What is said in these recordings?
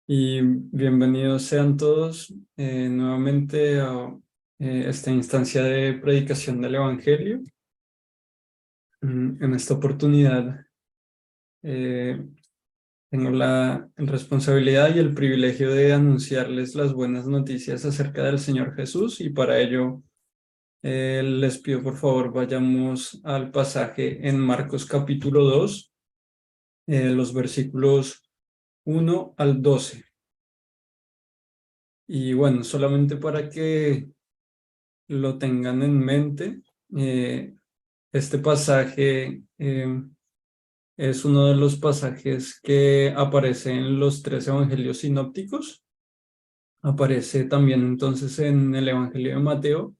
Y bienvenidos sean todos nuevamente a esta instancia de predicación del Evangelio. En esta oportunidad eh, tengo la responsabilidad y el privilegio de anunciarles las buenas noticias acerca del Señor Jesús, y para ello les pido por favor vayamos al pasaje en Marcos capítulo 2, los versículos 1 al 12. Y bueno, solamente para que lo tengan en mente. Este pasaje es uno de los pasajes que aparece en los tres evangelios sinópticos. Aparece también entonces en el Evangelio de Mateo,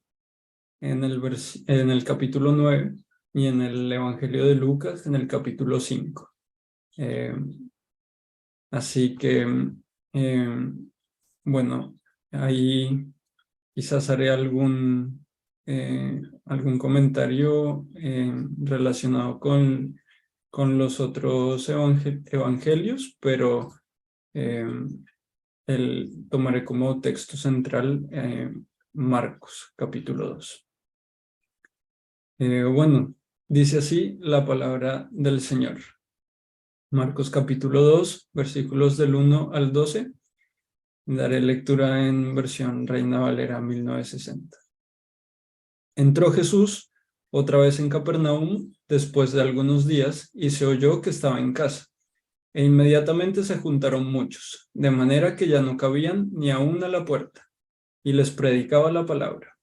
en el capítulo 9, y en el Evangelio de Lucas, en el capítulo 5. Eh, Así que, bueno, ahí quizás haré algún comentario relacionado con los otros evangelios, pero eh, tomaré como texto central Marcos, capítulo 2. Bueno, dice así la palabra del Señor. Marcos, capítulo 2, versículos del 1 al 12. Daré lectura en versión Reina Valera 1960. Entró Jesús otra vez en Capernaum después de algunos días y se oyó que estaba en casa. E inmediatamente se juntaron muchos, de manera que ya no cabían ni aún a la puerta, y les predicaba la palabra.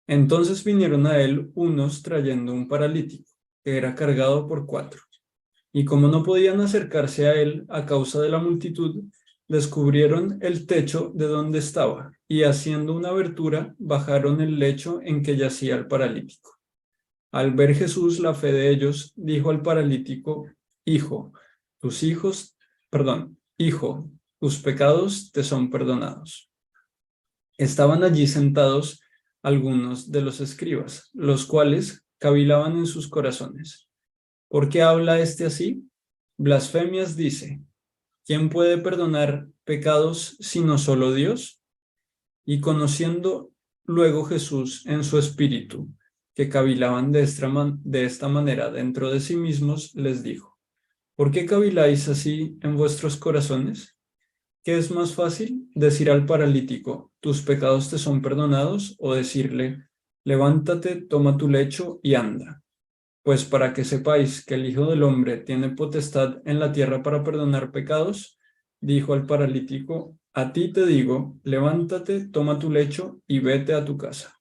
Entonces vinieron a él unos trayendo un paralítico, que era cargado por 4. Y como no podían acercarse a él a causa de la multitud, descubrieron el techo de donde estaba, y haciendo una abertura, bajaron el lecho en que yacía el paralítico. Al ver Jesús la fe de ellos, dijo al paralítico: Hijo, hijo, tus pecados te son perdonados. Estaban allí sentados algunos de los escribas, los cuales cavilaban en sus corazones. ¿Por qué habla este así? Blasfemias dice. ¿Quién puede perdonar pecados sino solo Dios? Y conociendo luego Jesús en su espíritu, que cavilaban de esta manera dentro de sí mismos, les dijo: ¿Por qué caviláis así en vuestros corazones? ¿Qué es más fácil, decir al paralítico, tus pecados te son perdonados, o decirle, levántate, toma tu lecho y anda? Pues para que sepáis que el Hijo del Hombre tiene potestad en la tierra para perdonar pecados, dijo al paralítico: a ti te digo, levántate, toma tu lecho y vete a tu casa.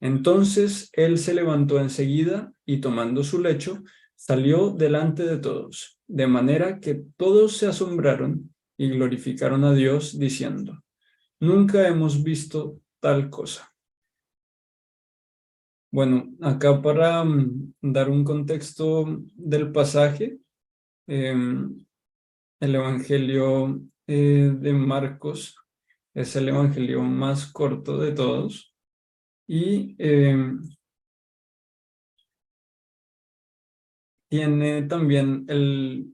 Entonces él se levantó enseguida y, tomando su lecho, salió delante de todos, de manera que todos se asombraron y glorificaron a Dios, diciendo: nunca hemos visto tal cosa. Bueno, acá para dar un contexto del pasaje, el Evangelio de Marcos es el Evangelio más corto de todos, y tiene también el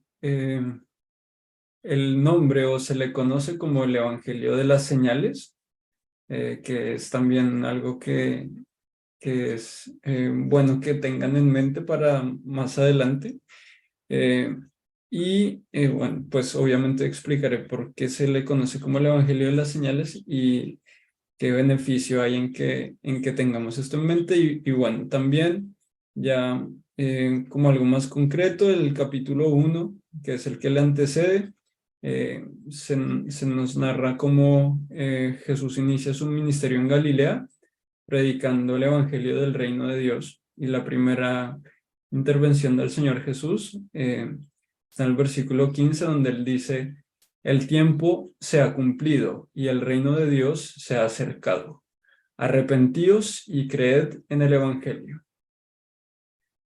nombre, o se le conoce como el Evangelio de las señales, que es también algo que es bueno que tengan en mente para más adelante. Eh, bueno, pues obviamente explicaré por qué se le conoce como el Evangelio de las señales y qué beneficio hay en que tengamos esto en mente. Y bueno, también ya como algo más concreto, el capítulo 1, que es el que le antecede, se nos narra cómo Jesús inicia su ministerio en Galilea, predicando el Evangelio del Reino de Dios. Y la primera intervención del Señor Jesús está en el versículo 15, donde él dice: el tiempo se ha cumplido y el reino de Dios se ha acercado. Arrepentíos y creed en el Evangelio.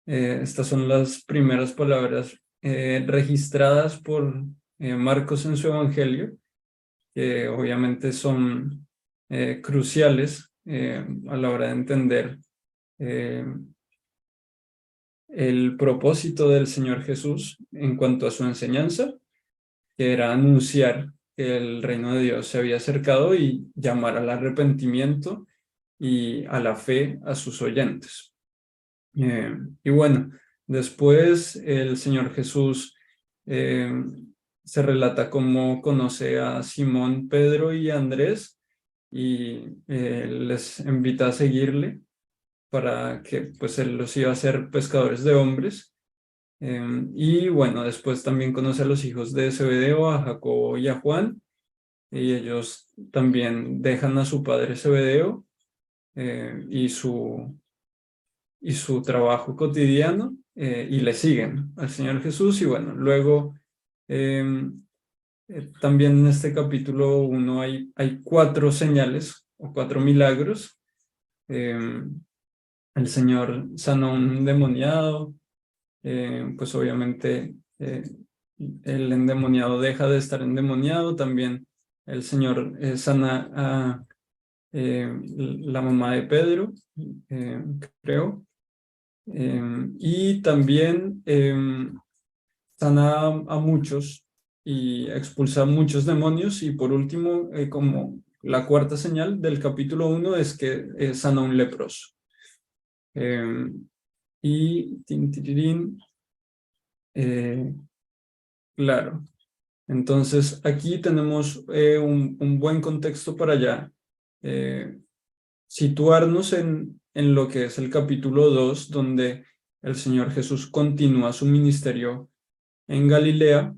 Estas son las primeras palabras registradas por Marcos en su Evangelio, que obviamente son cruciales a la hora de entender eh, el propósito del Señor Jesús en cuanto a su enseñanza, que era anunciar el reino de Dios se había acercado y llamar al arrepentimiento y a la fe a sus oyentes. Y bueno, después el Señor Jesús eh, se relata cómo conoce a Simón, Pedro y Andrés y les invita a seguirle para que pues él los iba a hacer pescadores de hombres. Y bueno, después también conoce a los hijos de Zebedeo, a Jacobo y a Juan, y ellos también dejan a su padre Zebedeo y su trabajo cotidiano y le siguen al Señor Jesús. Y bueno, luego también en este capítulo 1 hay 4 señales o 4 milagros. El Señor sanó a un endemoniado, pues obviamente el endemoniado deja de estar endemoniado. También el Señor sana a la mamá de Pedro, creo. Y también sana a muchos y expulsa a muchos demonios. Y por último, como la cuarta señal del capítulo 1 es que sana a un leproso. Y tin, claro, entonces aquí tenemos un buen contexto para ya situarnos en lo que es el capítulo 2, donde el Señor Jesús continúa su ministerio en Galilea.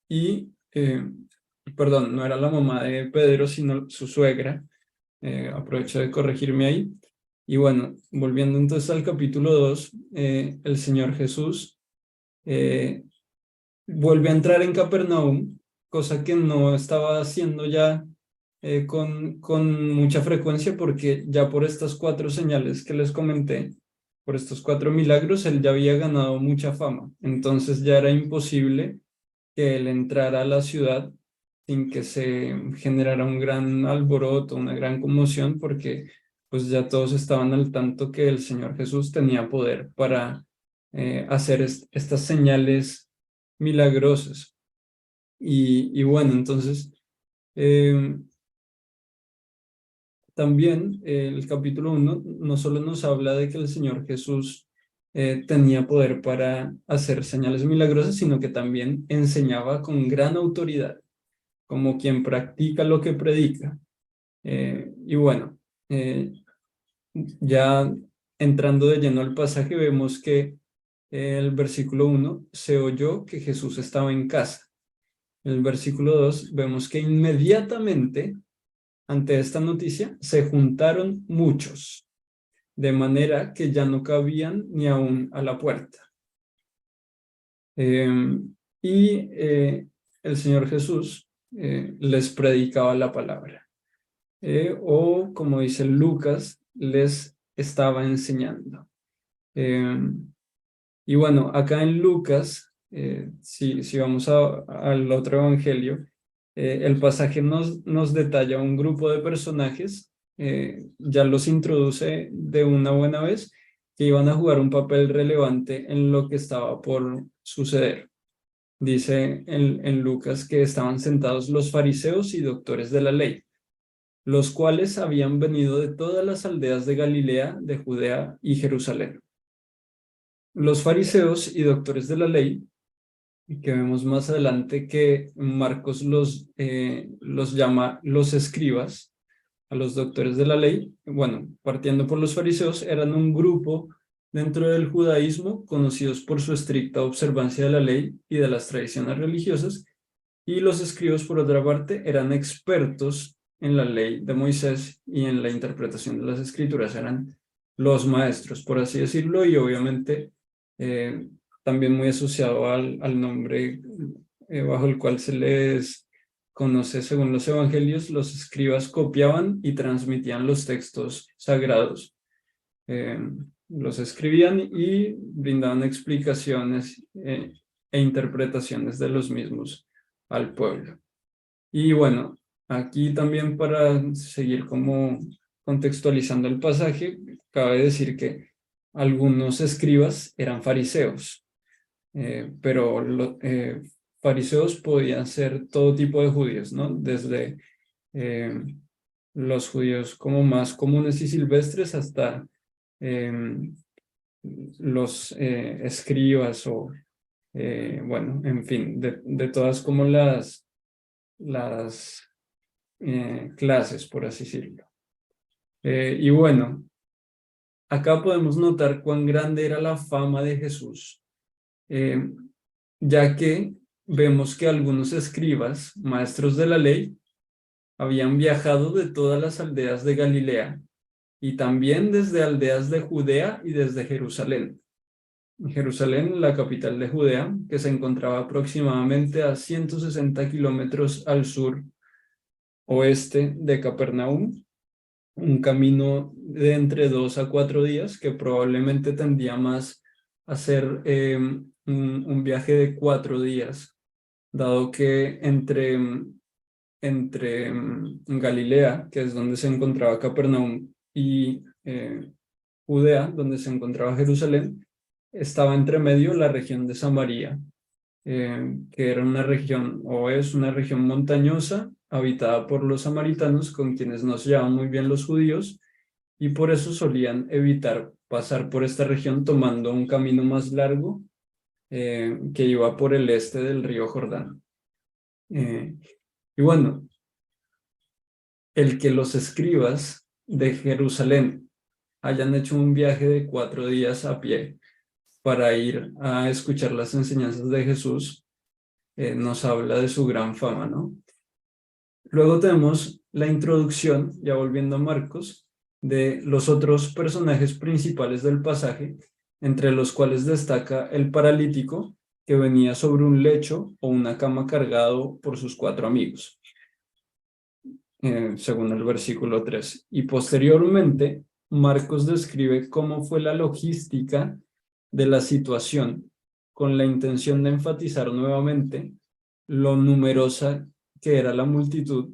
Y, perdón, no era la mamá de Pedro, sino su suegra. Aprovecho de corregirme ahí. Y bueno, volviendo entonces al capítulo 2, el Señor Jesús vuelve a entrar en Capernaum, cosa que no estaba haciendo ya con mucha frecuencia, porque ya por estas 4 señales que les comenté, por estos 4 milagros, él ya había ganado mucha fama. Entonces ya era imposible que él entrara a la ciudad sin que se generara un gran alboroto, una gran conmoción, porque pues ya todos estaban al tanto que el Señor Jesús tenía poder para hacer estas señales milagrosas. Y bueno, entonces eh, también el capítulo 1 no solo nos habla de que el Señor Jesús tenía poder para hacer señales milagrosas, sino que también enseñaba con gran autoridad, como quien practica lo que predica. Y bueno, ya entrando de lleno al pasaje, vemos que el versículo 1 se oyó que Jesús estaba en casa. En el versículo 2 vemos que inmediatamente ante esta noticia se juntaron muchos, de manera que ya no cabían ni aún a la puerta. Y el Señor Jesús les predicaba la palabra. O como dice Lucas, les estaba enseñando. Y bueno, acá en Lucas, si vamos al otro evangelio, el pasaje nos detalla un grupo de personajes, ya los introduce de una buena vez, que iban a jugar un papel relevante en lo que estaba por suceder. Dice en Lucas que estaban sentados los fariseos y doctores de la ley, los cuales habían venido de todas las aldeas de Galilea, de Judea y Jerusalén. Los fariseos y doctores de la ley, que vemos más adelante que Marcos los llama los escribas, a los doctores de la ley. Bueno, partiendo por los fariseos, eran un grupo dentro del judaísmo conocidos por su estricta observancia de la ley y de las tradiciones religiosas, y los escribas, por otra parte, eran expertos en la ley de Moisés y en la interpretación de las escrituras, eran los maestros, por así decirlo, y obviamente también muy asociado al nombre bajo el cual se les conoce según los evangelios. Los escribas copiaban y transmitían los textos sagrados. Los escribían y brindaban explicaciones e interpretaciones de los mismos al pueblo. Y bueno, aquí también para seguir como contextualizando el pasaje, cabe decir que algunos escribas eran fariseos, pero fariseos podían ser todo tipo de judíos, ¿no? Desde los judíos como más comunes y silvestres hasta los escribas o, bueno, en fin, de todas como las clases, por así decirlo. Y bueno, acá podemos notar cuán grande era la fama de Jesús, ya que vemos que algunos escribas, maestros de la ley, habían viajado de todas las aldeas de Galilea y también desde aldeas de Judea y desde Jerusalén. Jerusalén, la capital de Judea, que se encontraba aproximadamente a 160 kilómetros al sur oeste de Capernaum, un camino de entre 2 a 4 días que probablemente tendía más a ser un viaje de 4 días, dado que entre Galilea, que es donde se encontraba Capernaum, y Judea, donde se encontraba Jerusalén, estaba entre medio la región de Samaria, que era una región o es una región montañosa habitada por los samaritanos, con quienes no se llevaban muy bien los judíos, y por eso solían evitar pasar por esta región tomando un camino más largo que iba por el este del río Jordán. Y bueno, el que los escribas de Jerusalén hayan hecho un viaje de 4 días a pie para ir a escuchar las enseñanzas de Jesús, nos habla de su gran fama, ¿no? Luego tenemos la introducción, ya volviendo a Marcos, de los otros personajes principales del pasaje, entre los cuales destaca el paralítico que venía sobre un lecho o una cama cargado por sus 4 amigos, según el versículo 3. Y posteriormente, Marcos describe cómo fue la logística de la situación, con la intención de enfatizar nuevamente lo numerosa que era la multitud,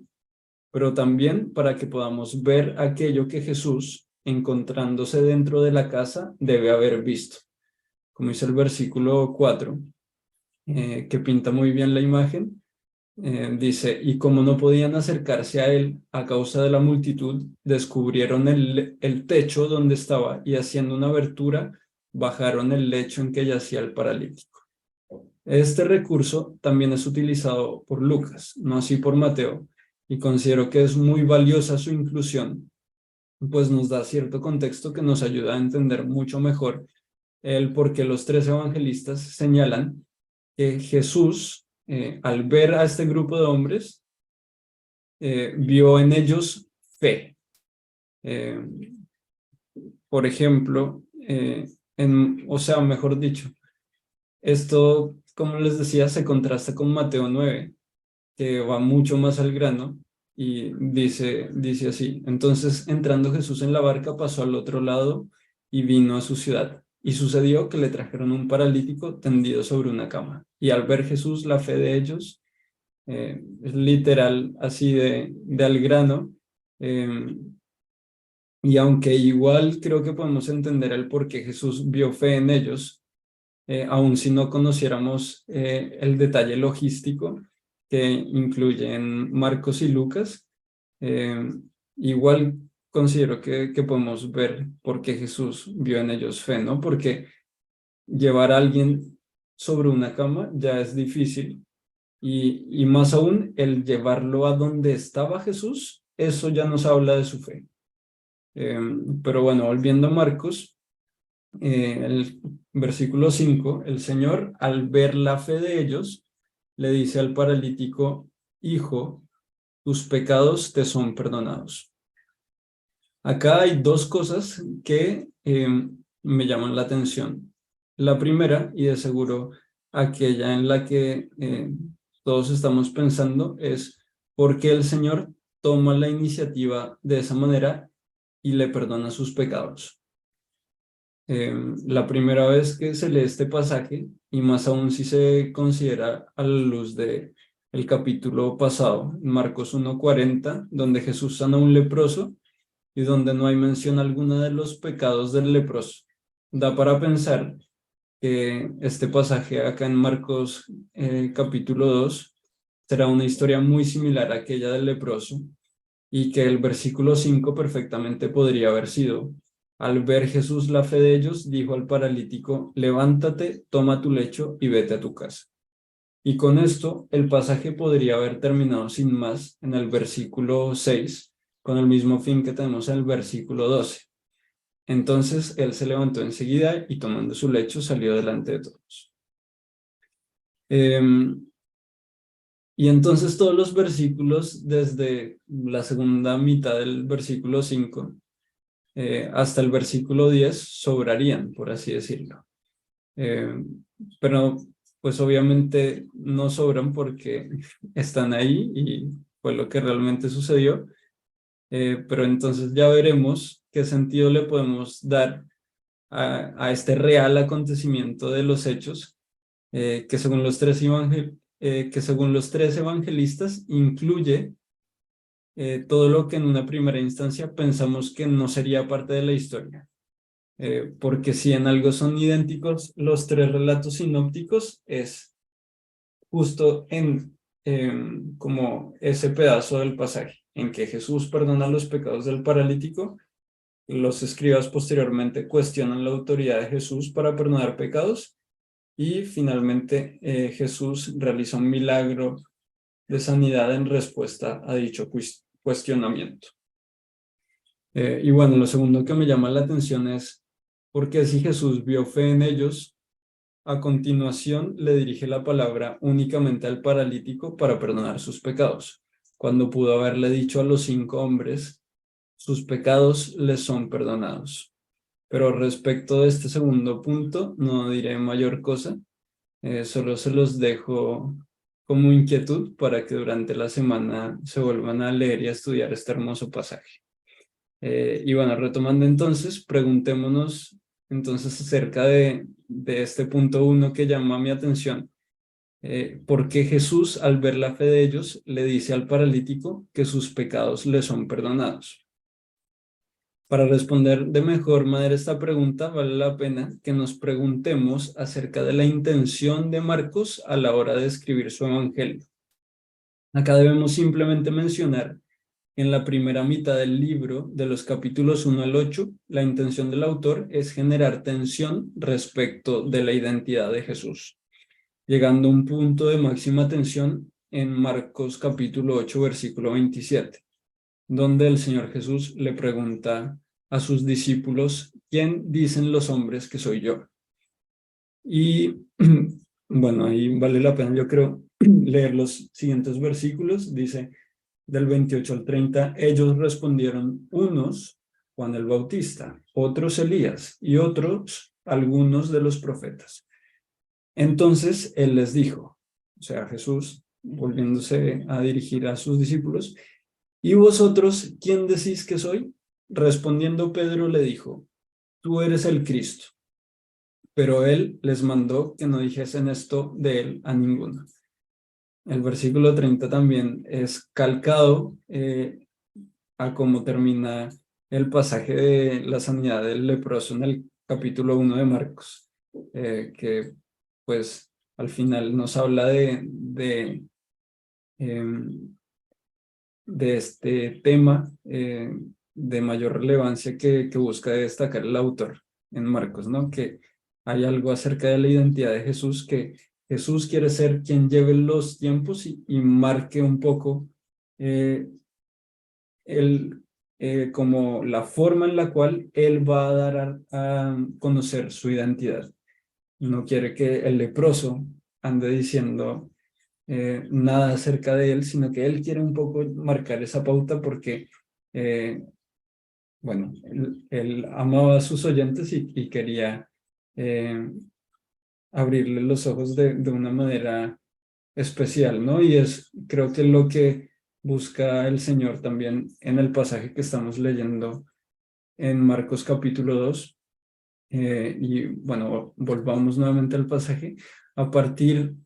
pero también para que podamos ver aquello que Jesús, encontrándose dentro de la casa, debe haber visto. Como dice el versículo 4, que pinta muy bien la imagen, dice, y como no podían acercarse a él a causa de la multitud, descubrieron el techo donde estaba y haciendo una abertura, bajaron el lecho en que yacía el paralítico. Este recurso también es utilizado por Lucas, no así por Mateo, y considero que es muy valiosa su inclusión, pues nos da cierto contexto que nos ayuda a entender mucho mejor el por qué los 3 evangelistas señalan que Jesús, al ver a este grupo de hombres, vio en ellos fe. Por ejemplo, o sea, mejor dicho, esto, como les decía, se contrasta con Mateo 9, que va mucho más al grano y dice así: entonces, entrando Jesús en la barca, pasó al otro lado y vino a su ciudad. Y sucedió que le trajeron un paralítico tendido sobre una cama. Y al ver Jesús la fe de ellos, es literal así de al grano, y aunque igual creo que podemos entender el por qué Jesús vio fe en ellos, aun si no conociéramos el detalle logístico que incluyen Marcos y Lucas, igual considero que podemos ver por qué Jesús vio en ellos fe, ¿no? Porque llevar a alguien sobre una cama ya es difícil, y más aún el llevarlo a donde estaba Jesús, eso ya nos habla de su fe. Pero bueno, volviendo a Marcos, el versículo 5, el Señor, al ver la fe de ellos, le dice al paralítico: hijo, tus pecados te son perdonados. Acá hay 2 cosas que me llaman la atención. La primera, y de seguro aquella en la que todos estamos pensando, es por qué el Señor toma la iniciativa de esa manera y le perdona sus pecados. La primera vez que se lee este pasaje, y más aún si se considera a la luz de el capítulo pasado, Marcos 1:40, donde Jesús sana a un leproso y donde no hay mención alguna de los pecados del leproso, da para pensar que este pasaje acá en Marcos capítulo 2 será una historia muy similar a aquella del leproso, y que el versículo 5 perfectamente podría haber sido: al ver Jesús la fe de ellos, dijo al paralítico, levántate, toma tu lecho y vete a tu casa. Y con esto el pasaje podría haber terminado sin más en el versículo 6, con el mismo fin que tenemos en el versículo 12. Entonces él se levantó enseguida y tomando su lecho salió delante de todos. Y entonces todos los versículos desde la segunda mitad del versículo 5 hasta el versículo 10 sobrarían, por así decirlo. Pero pues obviamente no sobran porque están ahí y fue lo que realmente sucedió. Pero entonces ya veremos qué sentido le podemos dar a este real acontecimiento de los hechos, que según los tres evangelistas incluye todo lo que en una primera instancia pensamos que no sería parte de la historia. Porque si en algo son idénticos los tres relatos sinópticos, es justo en como ese pedazo del pasaje en que Jesús perdona los pecados del paralítico. Los escribas posteriormente cuestionan la autoridad de Jesús para perdonar pecados, y finalmente Jesús realiza un milagro de sanidad en respuesta a dicho cuestionamiento. Y bueno, lo segundo que me llama la atención es porque si Jesús vio fe en ellos, a continuación le dirige la palabra únicamente al paralítico para perdonar sus pecados, cuando pudo haberle dicho a los 5 hombres, sus pecados les son perdonados. Pero respecto de este segundo punto, no diré mayor cosa, solo se los dejo como inquietud para que durante la semana se vuelvan a leer y a estudiar este hermoso pasaje. Y bueno, retomando entonces, preguntémonos entonces acerca de este punto 1 que llama mi atención. ¿Por qué Jesús, al ver la fe de ellos, le dice al paralítico que sus pecados le son perdonados? Para responder de mejor manera esta pregunta, vale la pena que nos preguntemos acerca de la intención de Marcos a la hora de escribir su evangelio. Acá debemos simplemente mencionar en la primera mitad del libro, de los capítulos 1 al 8, la intención del autor es generar tensión respecto de la identidad de Jesús, llegando a un punto de máxima tensión en Marcos capítulo 8, versículo 27, donde el Señor Jesús le pregunta a sus discípulos, ¿quién dicen los hombres que soy yo? Y bueno, ahí vale la pena, yo creo, leer los siguientes versículos. Dice, del 28 al 30, ellos respondieron, unos, Juan el Bautista, otros Elías y otros algunos de los profetas. Entonces él les dijo, o sea, Jesús, volviéndose a dirigir a sus discípulos, ¿y vosotros quién decís que soy? Respondiendo Pedro le dijo, tú eres el Cristo. Pero él les mandó que no dijesen esto de él a ninguno. El versículo 30 también es calcado a cómo termina el pasaje de la sanidad del leproso en el capítulo 1 de Marcos, que pues al final nos habla de este tema de mayor relevancia que busca destacar el autor en Marcos, ¿no? Que hay algo acerca de la identidad de Jesús, que Jesús quiere ser quien lleve los tiempos y marque un poco como la forma en la cual él va a dar a conocer su identidad. No quiere que el leproso ande diciendo nada acerca de él, sino que él quiere un poco marcar esa pauta porque, bueno, él amaba a sus oyentes y quería abrirle los ojos de una manera especial, ¿no? Y es, creo que lo que busca el Señor también en el pasaje que estamos leyendo en Marcos capítulo 2. Y bueno, volvamos nuevamente al pasaje. El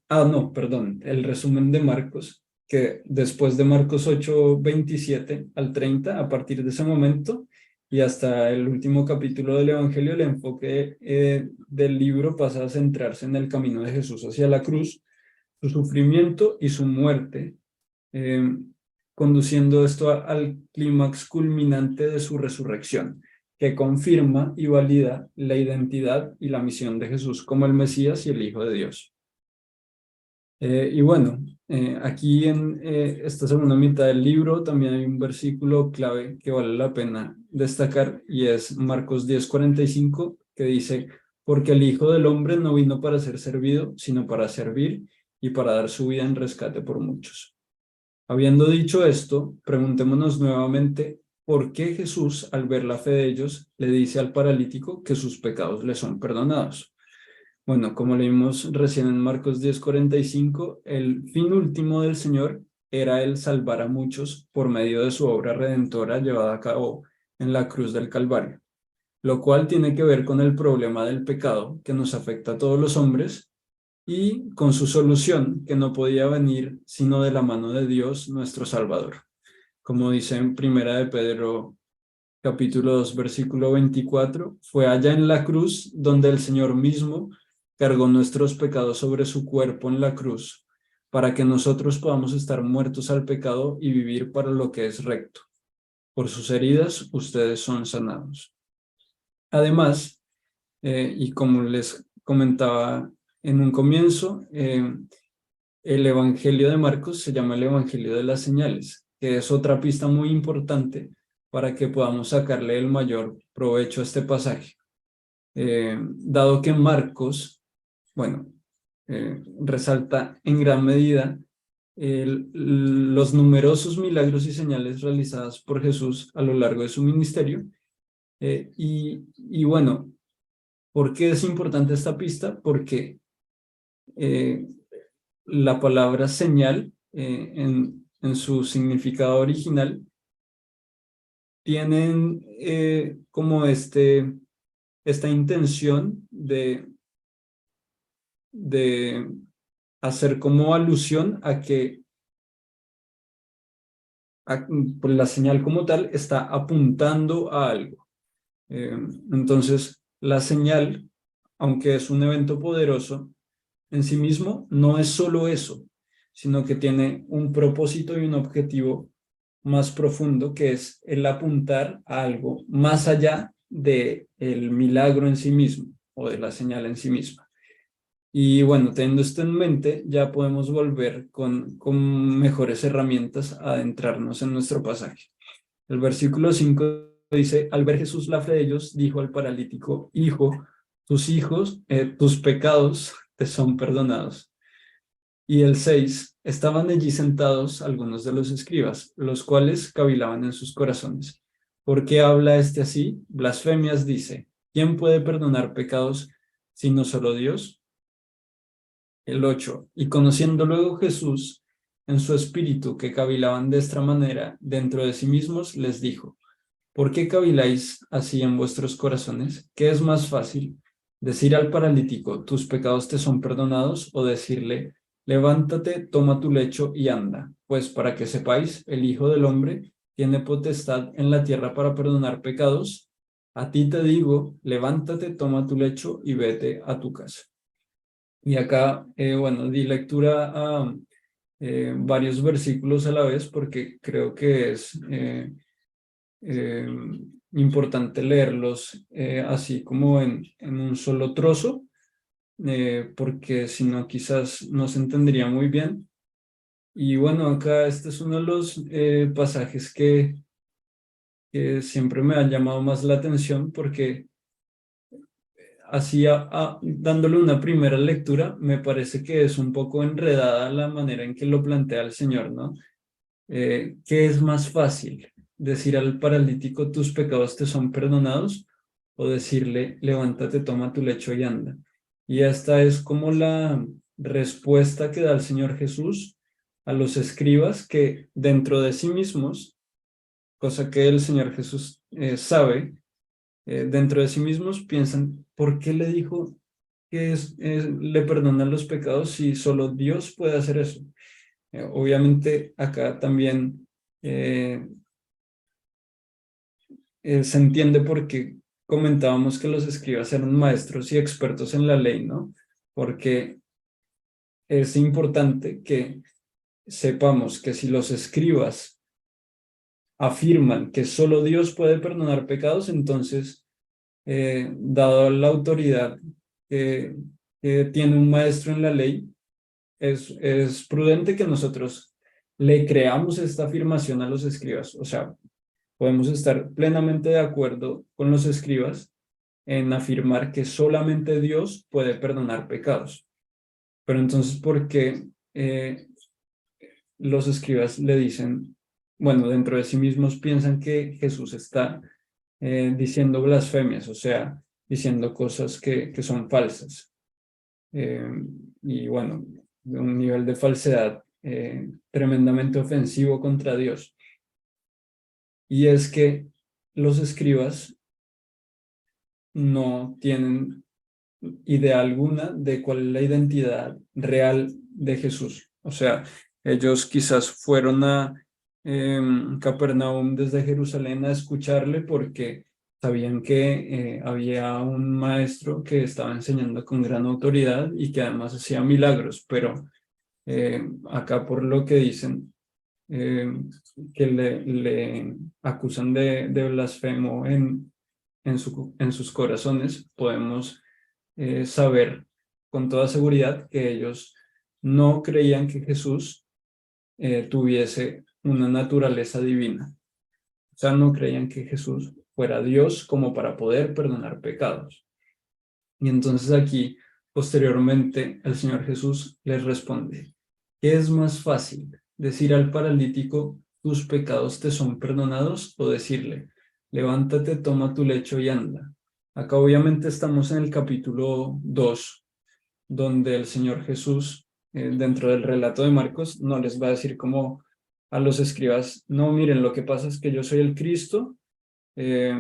resumen de Marcos, que después de Marcos 8, 27 al 30, a partir de ese momento, y hasta el último capítulo del Evangelio, el enfoque del libro pasa a centrarse en el camino de Jesús hacia la cruz, su sufrimiento y su muerte, eh, conduciendo esto al clímax culminante de su resurrección, que confirma y valida la identidad y la misión de Jesús como el Mesías y el Hijo de Dios. Y bueno, aquí en esta segunda mitad del libro también hay un versículo clave que vale la pena destacar y es Marcos 10:45, que dice: porque el Hijo del Hombre no vino para ser servido, sino para servir y para dar su vida en rescate por muchos. Habiendo dicho esto, preguntémonos nuevamente por qué Jesús, al ver la fe de ellos, le dice al paralítico que sus pecados le son perdonados. Bueno, como leímos recién en Marcos 10:45, el fin último del Señor era el salvar a muchos por medio de su obra redentora llevada a cabo en la cruz del Calvario, lo cual tiene que ver con el problema del pecado que nos afecta a todos los hombres y con su solución, que no podía venir sino de la mano de Dios nuestro Salvador. Como dice en Primera de Pedro capítulo 2 versículo 24, fue allá en la cruz donde el Señor mismo cargó nuestros pecados sobre su cuerpo en la cruz, para que nosotros podamos estar muertos al pecado y vivir para lo que es recto. Por sus heridas ustedes son sanados. Además, y como les comentaba en un comienzo, el Evangelio de Marcos se llama el Evangelio de las señales, que es otra pista muy importante para que podamos sacarle el mayor provecho a este pasaje. Dado que Marcos, bueno, resalta en gran medida los numerosos milagros y señales realizadas por Jesús a lo largo de su ministerio. Y bueno, ¿por qué es importante esta pista? Porque la palabra señal en su significado original tienen como esta intención de hacer como alusión a que pues la señal como tal está apuntando a algo. Entonces, la señal, aunque es un evento poderoso, en sí mismo no es solo eso, sino que tiene un propósito y un objetivo más profundo, que es el apuntar a algo más allá del milagro en sí mismo o de la señal en sí misma. Y bueno, teniendo esto en mente, ya podemos volver con mejores herramientas a adentrarnos en nuestro pasaje. El versículo 5 dice: al ver Jesús la fe de ellos, dijo al paralítico: hijo, tus pecados te son perdonados. Y el 6, estaban allí sentados algunos de los escribas, los cuales cavilaban en sus corazones. ¿Por qué habla este así? Blasfemias dice. ¿Quién puede perdonar pecados sino solo Dios? El 8, y conociendo luego Jesús en su espíritu que cavilaban de esta manera dentro de sí mismos, les dijo: ¿por qué caviláis así en vuestros corazones? ¿Qué es más fácil, decir al paralítico, tus pecados te son perdonados, o decirle, levántate, toma tu lecho y anda? Pues para que sepáis, el Hijo del Hombre tiene potestad en la tierra para perdonar pecados. A ti te digo, levántate, toma tu lecho y vete a tu casa. Y acá, bueno, di lectura a varios versículos a la vez porque creo que es eh, importante leerlos así como en un solo trozo, porque si no quizás no se entendería muy bien. Y bueno, acá este es uno de los pasajes que siempre me han llamado más la atención porque así dándole una primera lectura, me parece que es un poco enredada la manera en que lo plantea el Señor, ¿no? ¿Qué es más fácil? ¿Decir al paralítico tus pecados te son perdonados? ¿O decirle levántate, toma tu lecho y anda? Y esta es como la respuesta que da el Señor Jesús a los escribas que dentro de sí mismos, cosa que el Señor Jesús sabe, dentro de sí mismos piensan, ¿por qué le dijo que le perdonan los pecados si solo Dios puede hacer eso? Obviamente acá también se entiende por qué comentábamos que los escribas eran maestros y expertos en la ley, ¿no? Porque es importante que sepamos que si los escribas afirman que solo Dios puede perdonar pecados, entonces, dado la autoridad que, que tiene un maestro en la ley, es prudente que nosotros le creamos esta afirmación a los escribas. O sea, podemos estar plenamente de acuerdo con los escribas en afirmar que solamente Dios puede perdonar pecados. Pero entonces, ¿por qué los escribas le dicen, bueno, dentro de sí mismos piensan que Jesús está diciendo blasfemias, o sea, diciendo cosas que son falsas? Eh, y bueno, de un nivel de falsedad tremendamente ofensivo contra Dios. Y es que los escribas no tienen idea alguna de cuál es la identidad real de Jesús. O sea, ellos quizás fueron a Capernaum desde Jerusalén a escucharle porque sabían que había un maestro que estaba enseñando con gran autoridad y que además hacía milagros, pero acá por lo que dicen, eh, que le acusan de blasfemo en sus corazones, podemos saber con toda seguridad que ellos no creían que Jesús tuviese una naturaleza divina. O sea, no creían que Jesús fuera Dios como para poder perdonar pecados. Y entonces aquí, posteriormente, el Señor Jesús les responde: ¿qué es más fácil, decir al paralítico, tus pecados te son perdonados, o decirle, levántate, toma tu lecho y anda? Acá obviamente estamos en el capítulo 2, donde el Señor Jesús, dentro del relato de Marcos, no les va a decir como a los escribas, no, miren, lo que pasa es que yo soy el Cristo, eh,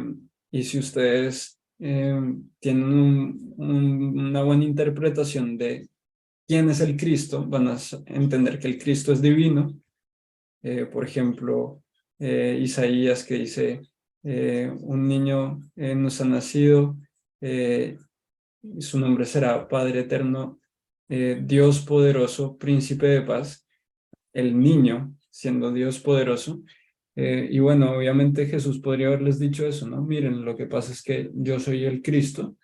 y si ustedes tienen una buena interpretación de quién es el Cristo, van a entender que el Cristo es divino. Por ejemplo, Isaías, que dice, un niño nos ha nacido, su nombre será Padre Eterno, Dios Poderoso, Príncipe de Paz. El niño siendo Dios poderoso. Y bueno, obviamente Jesús podría haberles dicho eso, ¿no? Miren, lo que pasa es que yo soy el Cristo,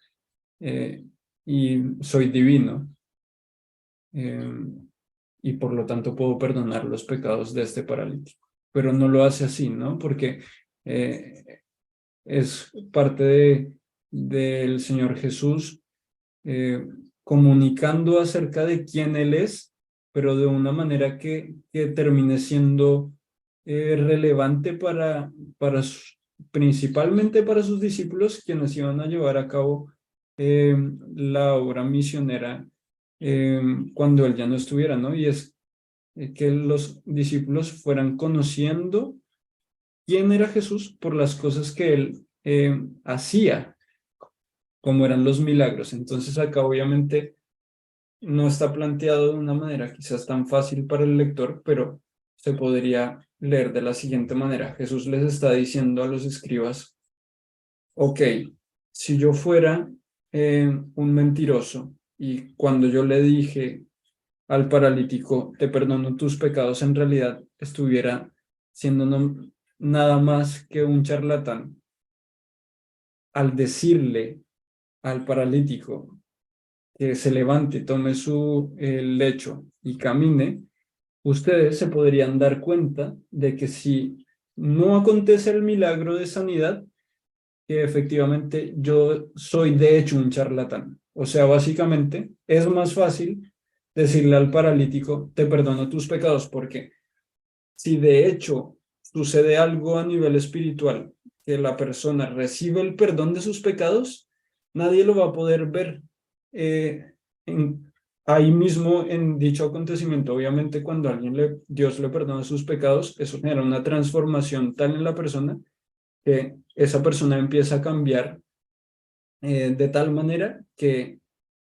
eh, y soy divino, eh, y por lo tanto puedo perdonar los pecados de este paralítico. Pero no lo hace así, ¿no? Porque eh, es parte del Señor Jesús eh, comunicando acerca de quién Él es, pero de una manera que termine siendo relevante principalmente para sus discípulos, quienes iban a llevar a cabo eh, la obra misionera cuando Él ya no estuviera, ¿no? Y es que los discípulos fueran conociendo quién era Jesús por las cosas que Él hacía, como eran los milagros. Entonces acá obviamente no está planteado de una manera quizás tan fácil para el lector, pero se podría leer de la siguiente manera. Jesús les está diciendo a los escribas, ok, si yo fuera un mentiroso y cuando yo le dije al paralítico, te perdono tus pecados, en realidad estuviera siendo nada más que un charlatán, al decirle al paralítico que se levante, tome su lecho y camine, ustedes se podrían dar cuenta de que si no acontece el milagro de sanidad, que efectivamente yo soy de hecho un charlatán. O sea, básicamente es más fácil decirle al paralítico, te perdono tus pecados, porque si de hecho sucede algo a nivel espiritual, que la persona recibe el perdón de sus pecados, nadie lo va a poder ver eh, en, ahí mismo en dicho acontecimiento. Obviamente cuando Dios le perdona sus pecados, eso genera una transformación tal en la persona que esa persona empieza a cambiar de tal manera que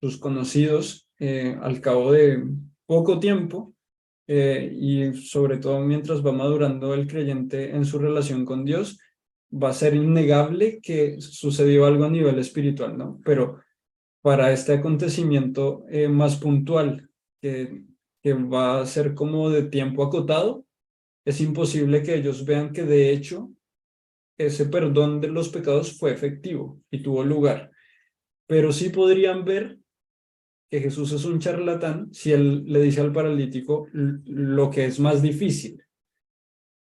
sus conocidos, al cabo de poco tiempo, y sobre todo mientras va madurando el creyente en su relación con Dios, va a ser innegable que sucedió algo a nivel espiritual, ¿no? Pero para este acontecimiento más puntual, que va a ser como de tiempo acotado, es imposible que ellos vean que de hecho ese perdón de los pecados fue efectivo y tuvo lugar. Pero sí podrían ver que Jesús es un charlatán si él le dice al paralítico lo que es más difícil,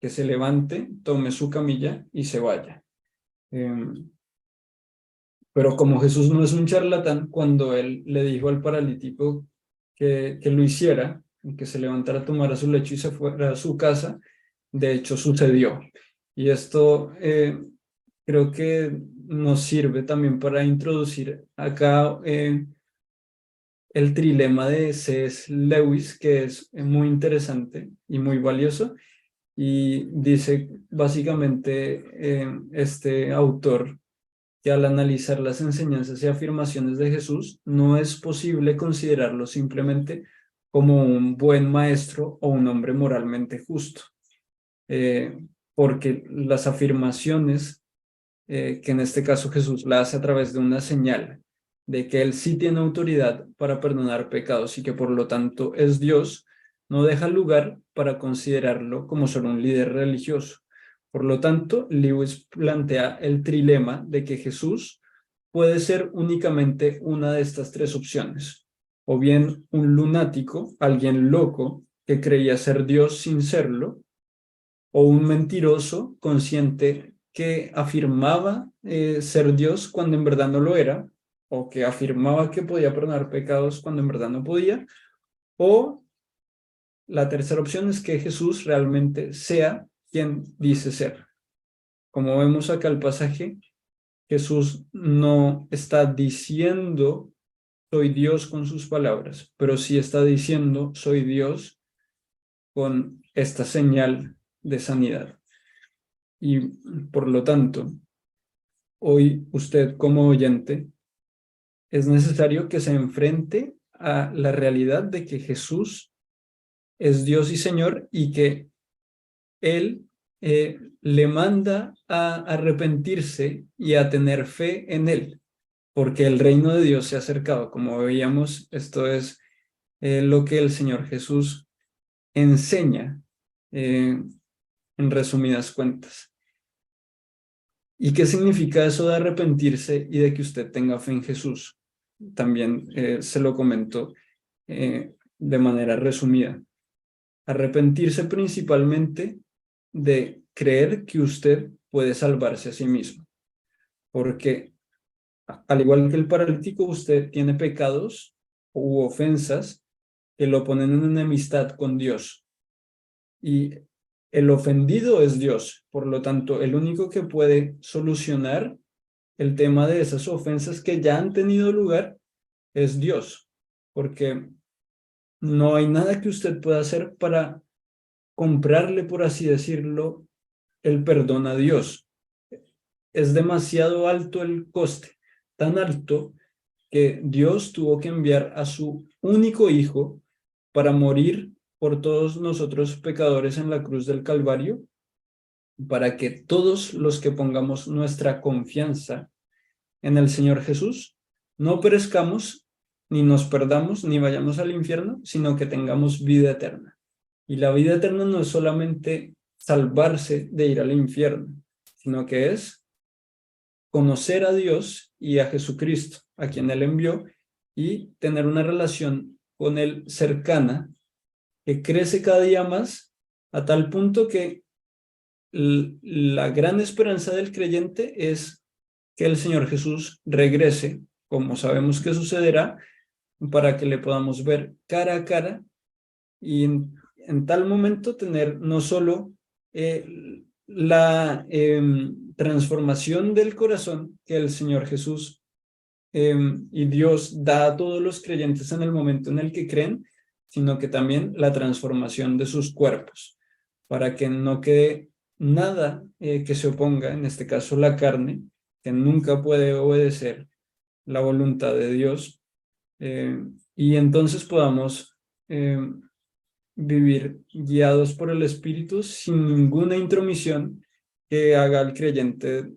que se levante, tome su camilla y se vaya. Pero como Jesús no es un charlatán, cuando él le dijo al paralítico que lo hiciera, que se levantara, tomara su lecho y se fuera a su casa, de hecho sucedió. Y esto creo que nos sirve también para introducir acá el trilema de C.S. Lewis, que es muy interesante y muy valioso. Y dice básicamente este autor que al analizar las enseñanzas y afirmaciones de Jesús, no es posible considerarlo simplemente como un buen maestro o un hombre moralmente justo, eh, porque las afirmaciones que en este caso Jesús la hace a través de una señal de que Él sí tiene autoridad para perdonar pecados y que por lo tanto es Dios, no deja lugar para considerarlo como solo un líder religioso. Por lo tanto, Lewis plantea el trilema de que Jesús puede ser únicamente una de estas tres opciones, o bien un lunático, alguien loco que creía ser Dios sin serlo, o un mentiroso consciente que afirmaba ser Dios cuando en verdad no lo era, o que afirmaba que podía perdonar pecados cuando en verdad no podía, o la tercera opción es que Jesús realmente sea quien dice ser. Como vemos acá el pasaje, Jesús no está diciendo soy Dios con sus palabras, pero sí está diciendo soy Dios con esta señal de sanidad. Y por lo tanto, hoy usted como oyente es necesario que se enfrente a la realidad de que Jesús es Dios y Señor y que Él le manda a arrepentirse y a tener fe en Él, porque el reino de Dios se ha acercado. Como veíamos, esto es lo que el Señor Jesús enseña en resumidas cuentas. ¿Y qué significa eso de arrepentirse y de que usted tenga fe en Jesús? También se lo comento de manera resumida. Arrepentirse principalmente de creer que usted puede salvarse a sí mismo, porque al igual que el paralítico, usted tiene pecados u ofensas que lo ponen en enemistad con Dios. Y el ofendido es Dios. Por lo tanto, el único que puede solucionar el tema de esas ofensas que ya han tenido lugar es Dios, porque no hay nada que usted pueda hacer para comprarle, por así decirlo, el perdón a Dios. Es demasiado alto el coste, tan alto que Dios tuvo que enviar a su único hijo para morir por todos nosotros pecadores en la cruz del Calvario, para que todos los que pongamos nuestra confianza en el Señor Jesús no perezcamos, ni nos perdamos, ni vayamos al infierno, sino que tengamos vida eterna. Y la vida eterna no es solamente salvarse de ir al infierno, sino que es conocer a Dios y a Jesucristo, a quien Él envió, y tener una relación con Él cercana, que crece cada día más, a tal punto que la gran esperanza del creyente es que el Señor Jesús regrese, como sabemos que sucederá, para que le podamos ver cara a cara y en tal momento tener no solo la transformación del corazón que el Señor Jesús y Dios da a todos los creyentes en el momento en el que creen, sino que también la transformación de sus cuerpos, para que no quede nada que se oponga, en este caso la carne, que nunca puede obedecer la voluntad de Dios, y entonces podamos vivir guiados por el Espíritu sin ninguna intromisión que haga al creyente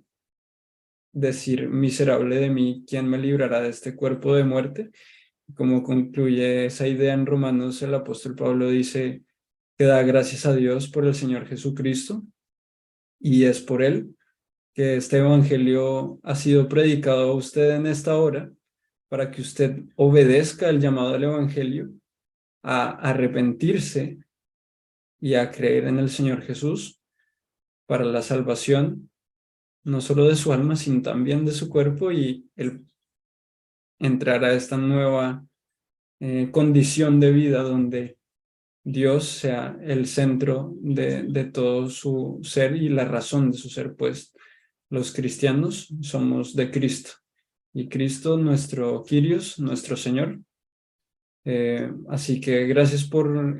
decir, miserable de mí, ¿quién me librará de este cuerpo de muerte? Como concluye esa idea en Romanos, el apóstol Pablo dice que da gracias a Dios por el Señor Jesucristo, y es por él que este evangelio ha sido predicado a usted en esta hora, para que usted obedezca el llamado al evangelio, a arrepentirse y a creer en el Señor Jesús para la salvación, no solo de su alma, sino también de su cuerpo, y el entrar a esta nueva condición de vida donde Dios sea el centro de todo su ser y la razón de su ser, pues los cristianos somos de Cristo, y Cristo nuestro Kyrios, nuestro Señor. Así que gracias por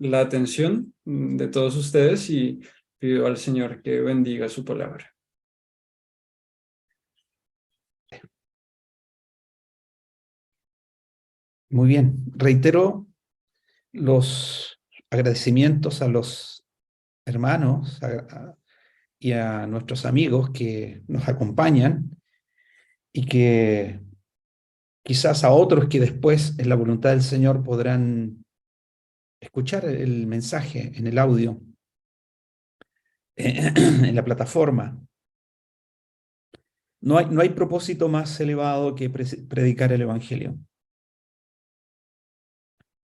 la atención de todos ustedes, y pido al Señor que bendiga su palabra. Muy bien. Reitero los agradecimientos a los hermanos y a nuestros amigos que nos acompañan y que quizás a otros que después en la voluntad del Señor podrán escuchar el mensaje en el audio, en la plataforma. No hay propósito más elevado que predicar el Evangelio.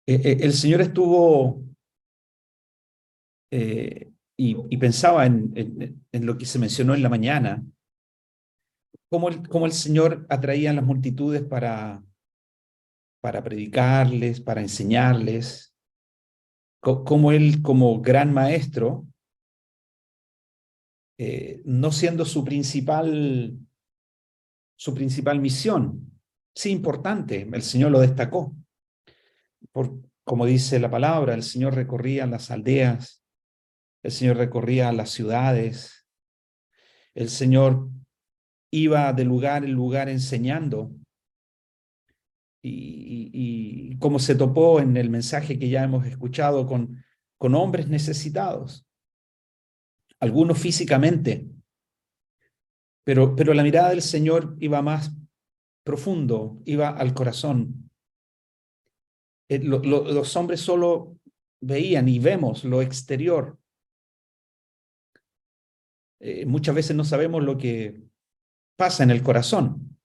El Señor estuvo y pensaba en lo que se mencionó en la mañana, cómo el Señor atraía a las multitudes para predicarles, para enseñarles, cómo Él, como gran maestro, no siendo su principal misión, sí importante, el Señor lo destacó. Como dice la palabra, el Señor recorría las aldeas, el Señor recorría las ciudades, el Señor iba de lugar en lugar enseñando, y como se topó en el mensaje que ya hemos escuchado con hombres necesitados, algunos físicamente, pero la mirada del Señor iba más profundo, iba al corazón. Los hombres solo veían y vemos lo exterior. Muchas veces no sabemos lo que pasa en el corazón,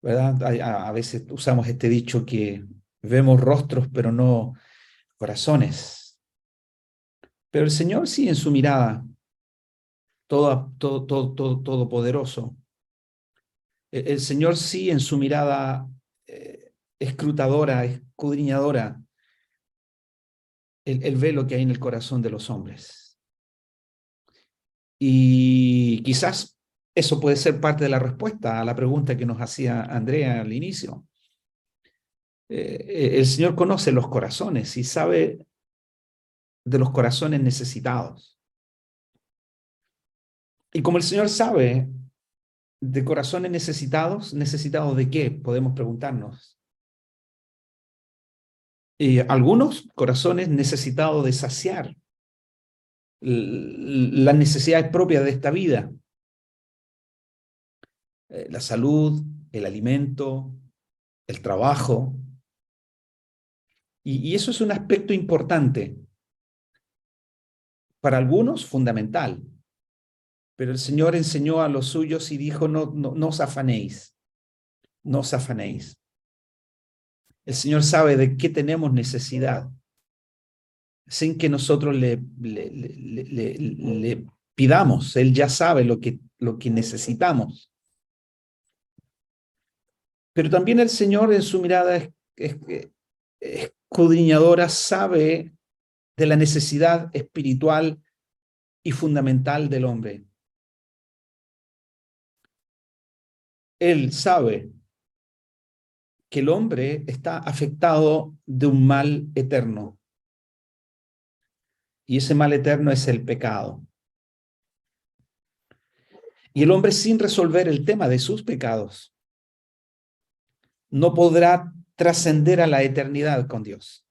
¿verdad? A veces usamos este dicho que vemos rostros, pero no corazones. Pero el Señor sí, en su mirada todopoderoso, el Señor sí, en su mirada escrutadora, escudriñadora, él ve lo que hay en el corazón de los hombres. Y quizás eso puede ser parte de la respuesta a la pregunta que nos hacía Andrea al inicio. El Señor conoce los corazones y sabe de los corazones necesitados. Y como el Señor sabe de corazones necesitados, ¿necesitados de qué? Podemos preguntarnos. Algunos corazones necesitados de saciar las necesidades propias de esta vida. La salud, el alimento, el trabajo. Y eso es un aspecto importante. Para algunos, fundamental. Pero el Señor enseñó a los suyos y dijo, no os afanéis, no os afanéis. El Señor sabe de qué tenemos necesidad, sin que nosotros le pidamos. Él ya sabe lo que necesitamos. Pero también el Señor, en su mirada escudriñadora, sabe de la necesidad espiritual y fundamental del hombre. Él sabe que el hombre está afectado de un mal eterno. Y ese mal eterno es el pecado. Y el hombre, sin resolver el tema de sus pecados, no podrá trascender a la eternidad con Dios.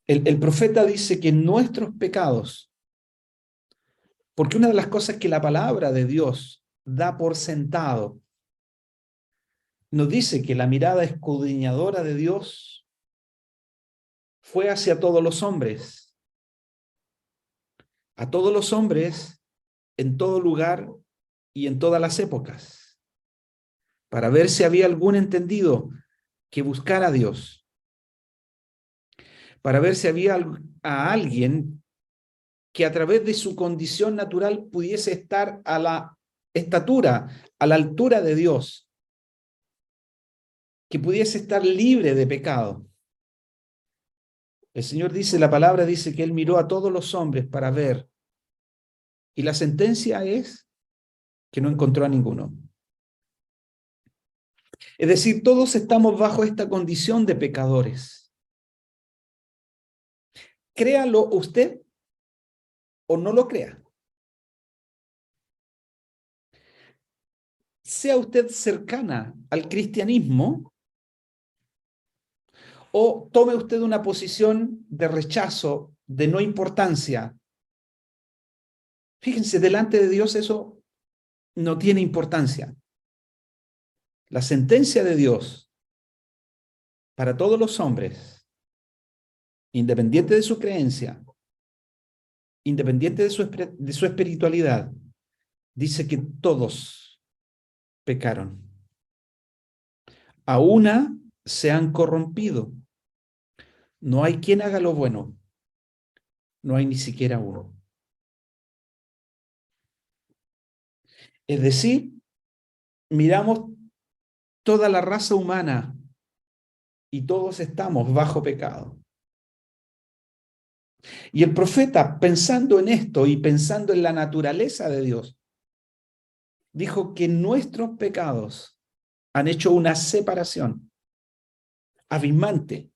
El profeta dice que nuestros pecados, porque una de las cosas que la palabra de Dios da por sentado, nos dice que la mirada escudriñadora de Dios fue hacia todos los hombres, a todos los hombres en todo lugar y en todas las épocas, para ver si había algún entendido que buscara a Dios, para ver si había a alguien que a través de su condición natural pudiese estar a la estatura, a la altura de Dios, que pudiese estar libre de pecado. El Señor dice, la palabra dice que Él miró a todos los hombres para ver, y la sentencia es que no encontró a ninguno. Es decir, todos estamos bajo esta condición de pecadores. Créalo usted o no lo crea. Sea usted cercana al cristianismo o tome usted una posición de rechazo, de no importancia. Fíjense, delante de Dios eso no tiene importancia. La sentencia de Dios para todos los hombres, independiente de su creencia, independiente de su espiritualidad, dice que todos pecaron. A una se han corrompido. No hay quien haga lo bueno. No hay ni siquiera uno. Es decir, miramos toda la raza humana y todos estamos bajo pecado. Y el profeta, pensando en esto y pensando en la naturaleza de Dios, dijo que nuestros pecados han hecho una separación abismante,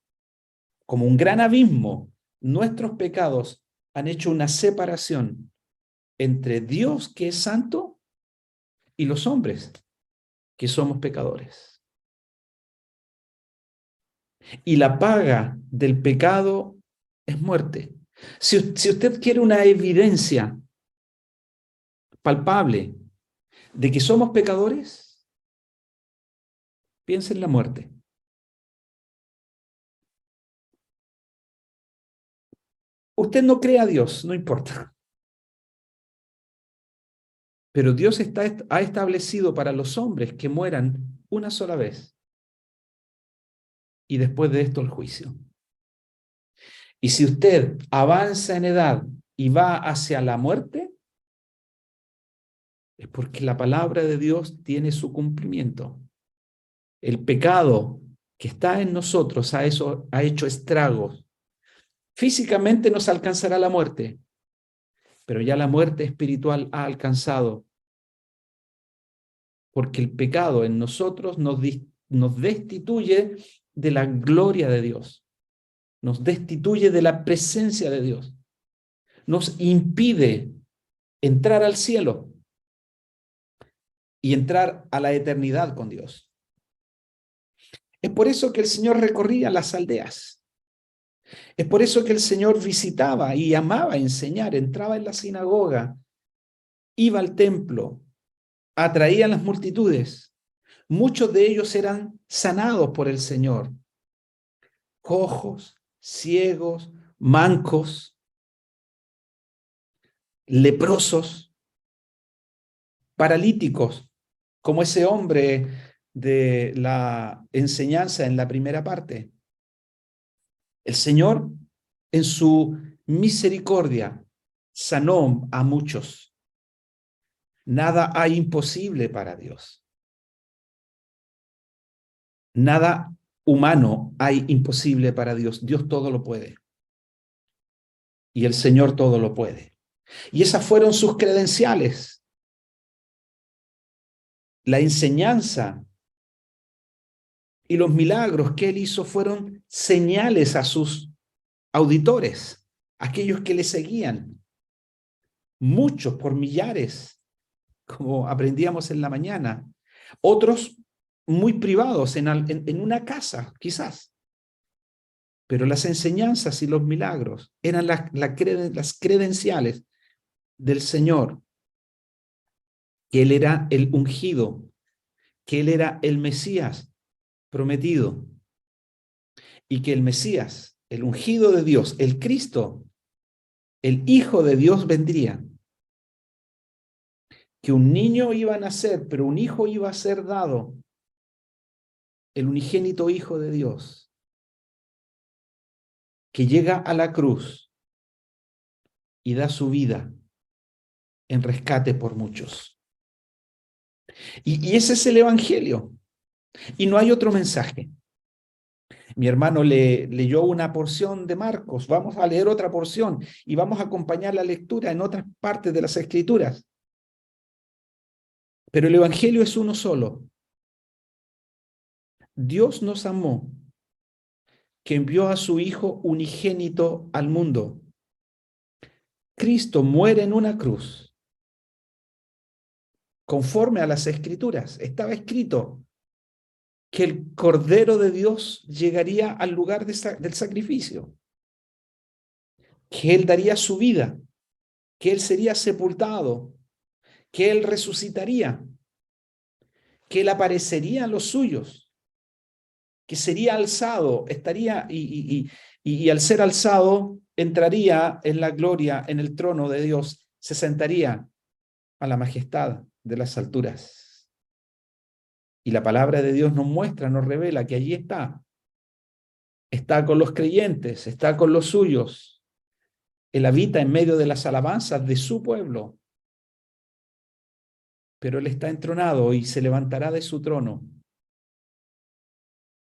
como un gran abismo. Nuestros pecados han hecho una separación entre Dios, que es santo, y los hombres, que somos pecadores. Y la paga del pecado es muerte. Si usted quiere una evidencia palpable de que somos pecadores, piense en la muerte. Usted no cree a Dios, no importa. Pero Dios ha establecido para los hombres que mueran una sola vez. Y después de esto el juicio. Y si usted avanza en edad y va hacia la muerte, es porque la palabra de Dios tiene su cumplimiento. El pecado que está en nosotros ha hecho estragos. Físicamente nos alcanzará la muerte, pero ya la muerte espiritual ha alcanzado, porque el pecado en nosotros nos destituye de la gloria de Dios, nos destituye de la presencia de Dios, nos impide entrar al cielo y entrar a la eternidad con Dios. Es por eso que el Señor recorría las aldeas. Es por eso que el Señor visitaba y amaba enseñar, entraba en la sinagoga, iba al templo, atraía a las multitudes. Muchos de ellos eran sanados por el Señor. Cojos, ciegos, mancos, leprosos, paralíticos, como ese hombre de la enseñanza en la primera parte. El Señor, en su misericordia, sanó a muchos. Nada hay imposible para Dios. Nada humano hay imposible para Dios. Dios todo lo puede. Y el Señor todo lo puede. Y esas fueron sus credenciales. La enseñanza y los milagros que Él hizo fueron señales a sus auditores, aquellos que le seguían. Muchos por millares, como aprendíamos en la mañana. Otros muy privados, en una casa, quizás. Pero las enseñanzas y los milagros eran las credenciales del Señor, que Él era el ungido, que Él era el Mesías prometido, y que el Mesías, el ungido de Dios, el Cristo, el Hijo de Dios vendría, que un niño iba a nacer, pero un hijo iba a ser dado, el unigénito Hijo de Dios, que llega a la cruz y da su vida en rescate por muchos. Y ese es el Evangelio, y no hay otro mensaje. Mi hermano leyó una porción de Marcos, vamos a leer otra porción y vamos a acompañar la lectura en otras partes de las Escrituras. Pero el Evangelio es uno solo. Dios nos amó, que envió a su Hijo unigénito al mundo. Cristo muere en una cruz, conforme a las Escrituras. Estaba escrito que el Cordero de Dios llegaría al lugar del sacrificio, que Él daría su vida, que Él sería sepultado, que Él resucitaría, que Él aparecería a los suyos, que sería alzado, estaría y al ser alzado entraría en la gloria, en el trono de Dios, se sentaría a la majestad de las alturas. Y la palabra de Dios nos muestra, nos revela que allí está con los creyentes, está con los suyos. Él habita en medio de las alabanzas de su pueblo, pero Él está entronado y se levantará de su trono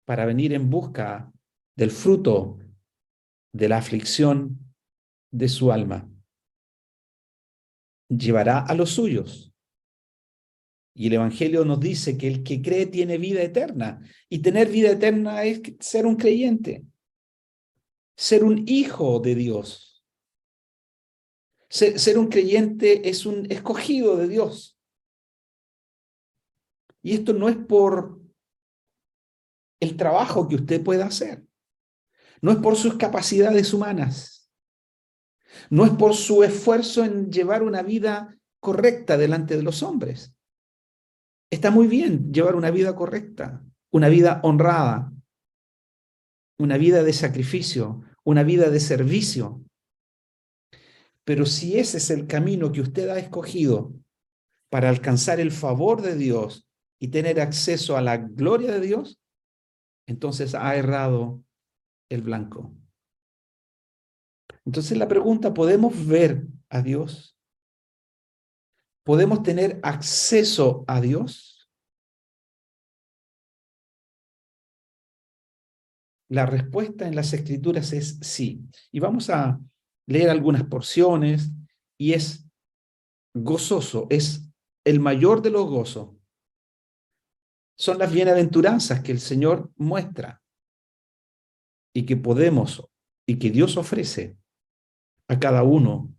para venir en busca del fruto de la aflicción de su alma. Llevará a los suyos. Y el Evangelio nos dice que el que cree tiene vida eterna. Y tener vida eterna es ser un creyente, ser un hijo de Dios. Ser un creyente es un escogido de Dios. Y esto no es por el trabajo que usted pueda hacer. No es por sus capacidades humanas. No es por su esfuerzo en llevar una vida correcta delante de los hombres. Está muy bien llevar una vida correcta, una vida honrada, una vida de sacrificio, una vida de servicio. Pero si ese es el camino que usted ha escogido para alcanzar el favor de Dios y tener acceso a la gloria de Dios, entonces ha errado el blanco. Entonces la pregunta, ¿podemos ver a Dios? ¿Podemos tener acceso a Dios? La respuesta en las Escrituras es sí. Y vamos a leer algunas porciones y es gozoso, es el mayor de los gozos. Son las bienaventuranzas que el Señor muestra y que podemos y que Dios ofrece a cada uno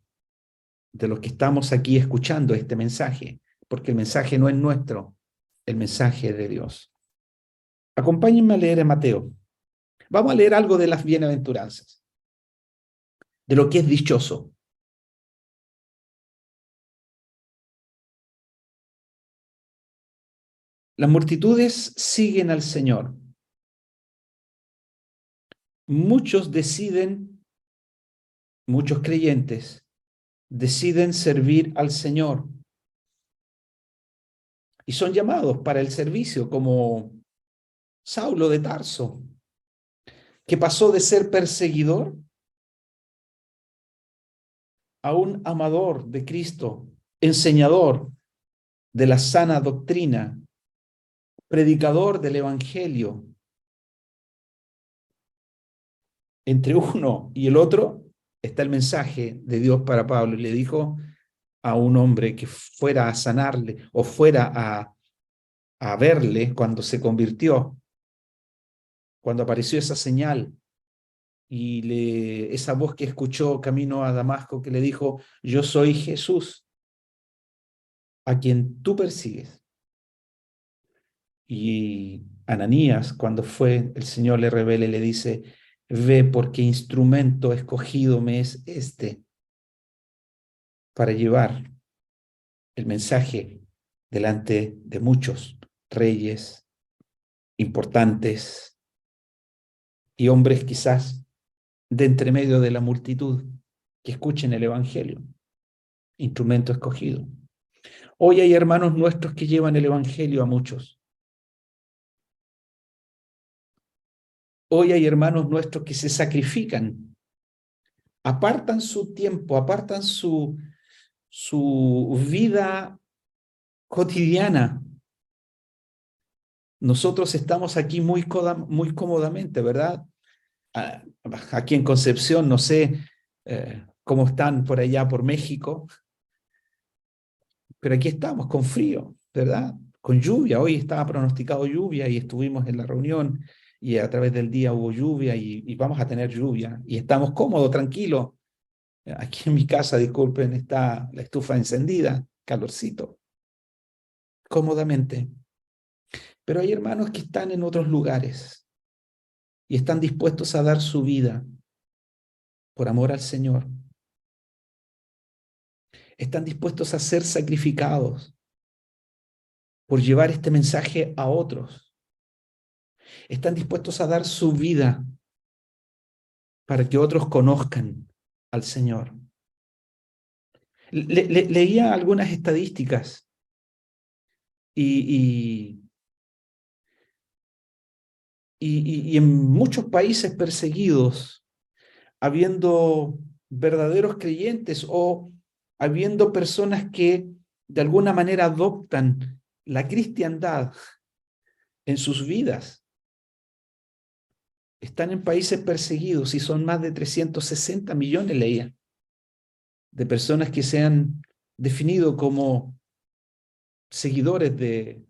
de los que estamos aquí escuchando este mensaje, porque el mensaje no es nuestro, el mensaje de Dios. Acompáñenme a leer en Mateo. Vamos a leer algo de las bienaventuranzas, de lo que es dichoso. Las multitudes siguen al Señor. Muchos creyentes, deciden servir al Señor y son llamados para el servicio, como Saulo de Tarso, que pasó de ser perseguidor a un amador de Cristo, enseñador de la sana doctrina, predicador del Evangelio. Entre uno y el otro está el mensaje de Dios para Pablo. Le dijo a un hombre que fuera a sanarle o fuera a verle cuando se convirtió, cuando apareció esa señal y esa voz que escuchó camino a Damasco que le dijo: yo soy Jesús, a quien tú persigues. Y Ananías, cuando fue, el Señor le revela y le dice: Ve porque instrumento escogido me es este para llevar el mensaje delante de muchos reyes importantes y hombres quizás de entre medio de la multitud que escuchen el Evangelio. Instrumento escogido. Hoy hay hermanos nuestros que llevan el Evangelio a muchos. Hoy hay hermanos nuestros que se sacrifican, apartan su tiempo, apartan su vida cotidiana. Nosotros estamos aquí muy cómodamente, ¿verdad? Aquí en Concepción, no sé cómo están por allá, por México, pero aquí estamos con frío, ¿verdad? Con lluvia. Hoy estaba pronosticado lluvia y estuvimos en la reunión y a través del día hubo lluvia y vamos a tener lluvia y estamos cómodos, tranquilos. Aquí en mi casa, disculpen, está la estufa encendida, calorcito, cómodamente. Pero hay hermanos que están en otros lugares y están dispuestos a dar su vida por amor al Señor. Están dispuestos a ser sacrificados por llevar este mensaje a otros. Están dispuestos a dar su vida para que otros conozcan al Señor. Leía algunas estadísticas y en muchos países perseguidos, habiendo verdaderos creyentes o habiendo personas que de alguna manera adoptan la cristiandad en sus vidas, están en países perseguidos y son más de 360 millones, leía, de personas que se han definido como seguidores de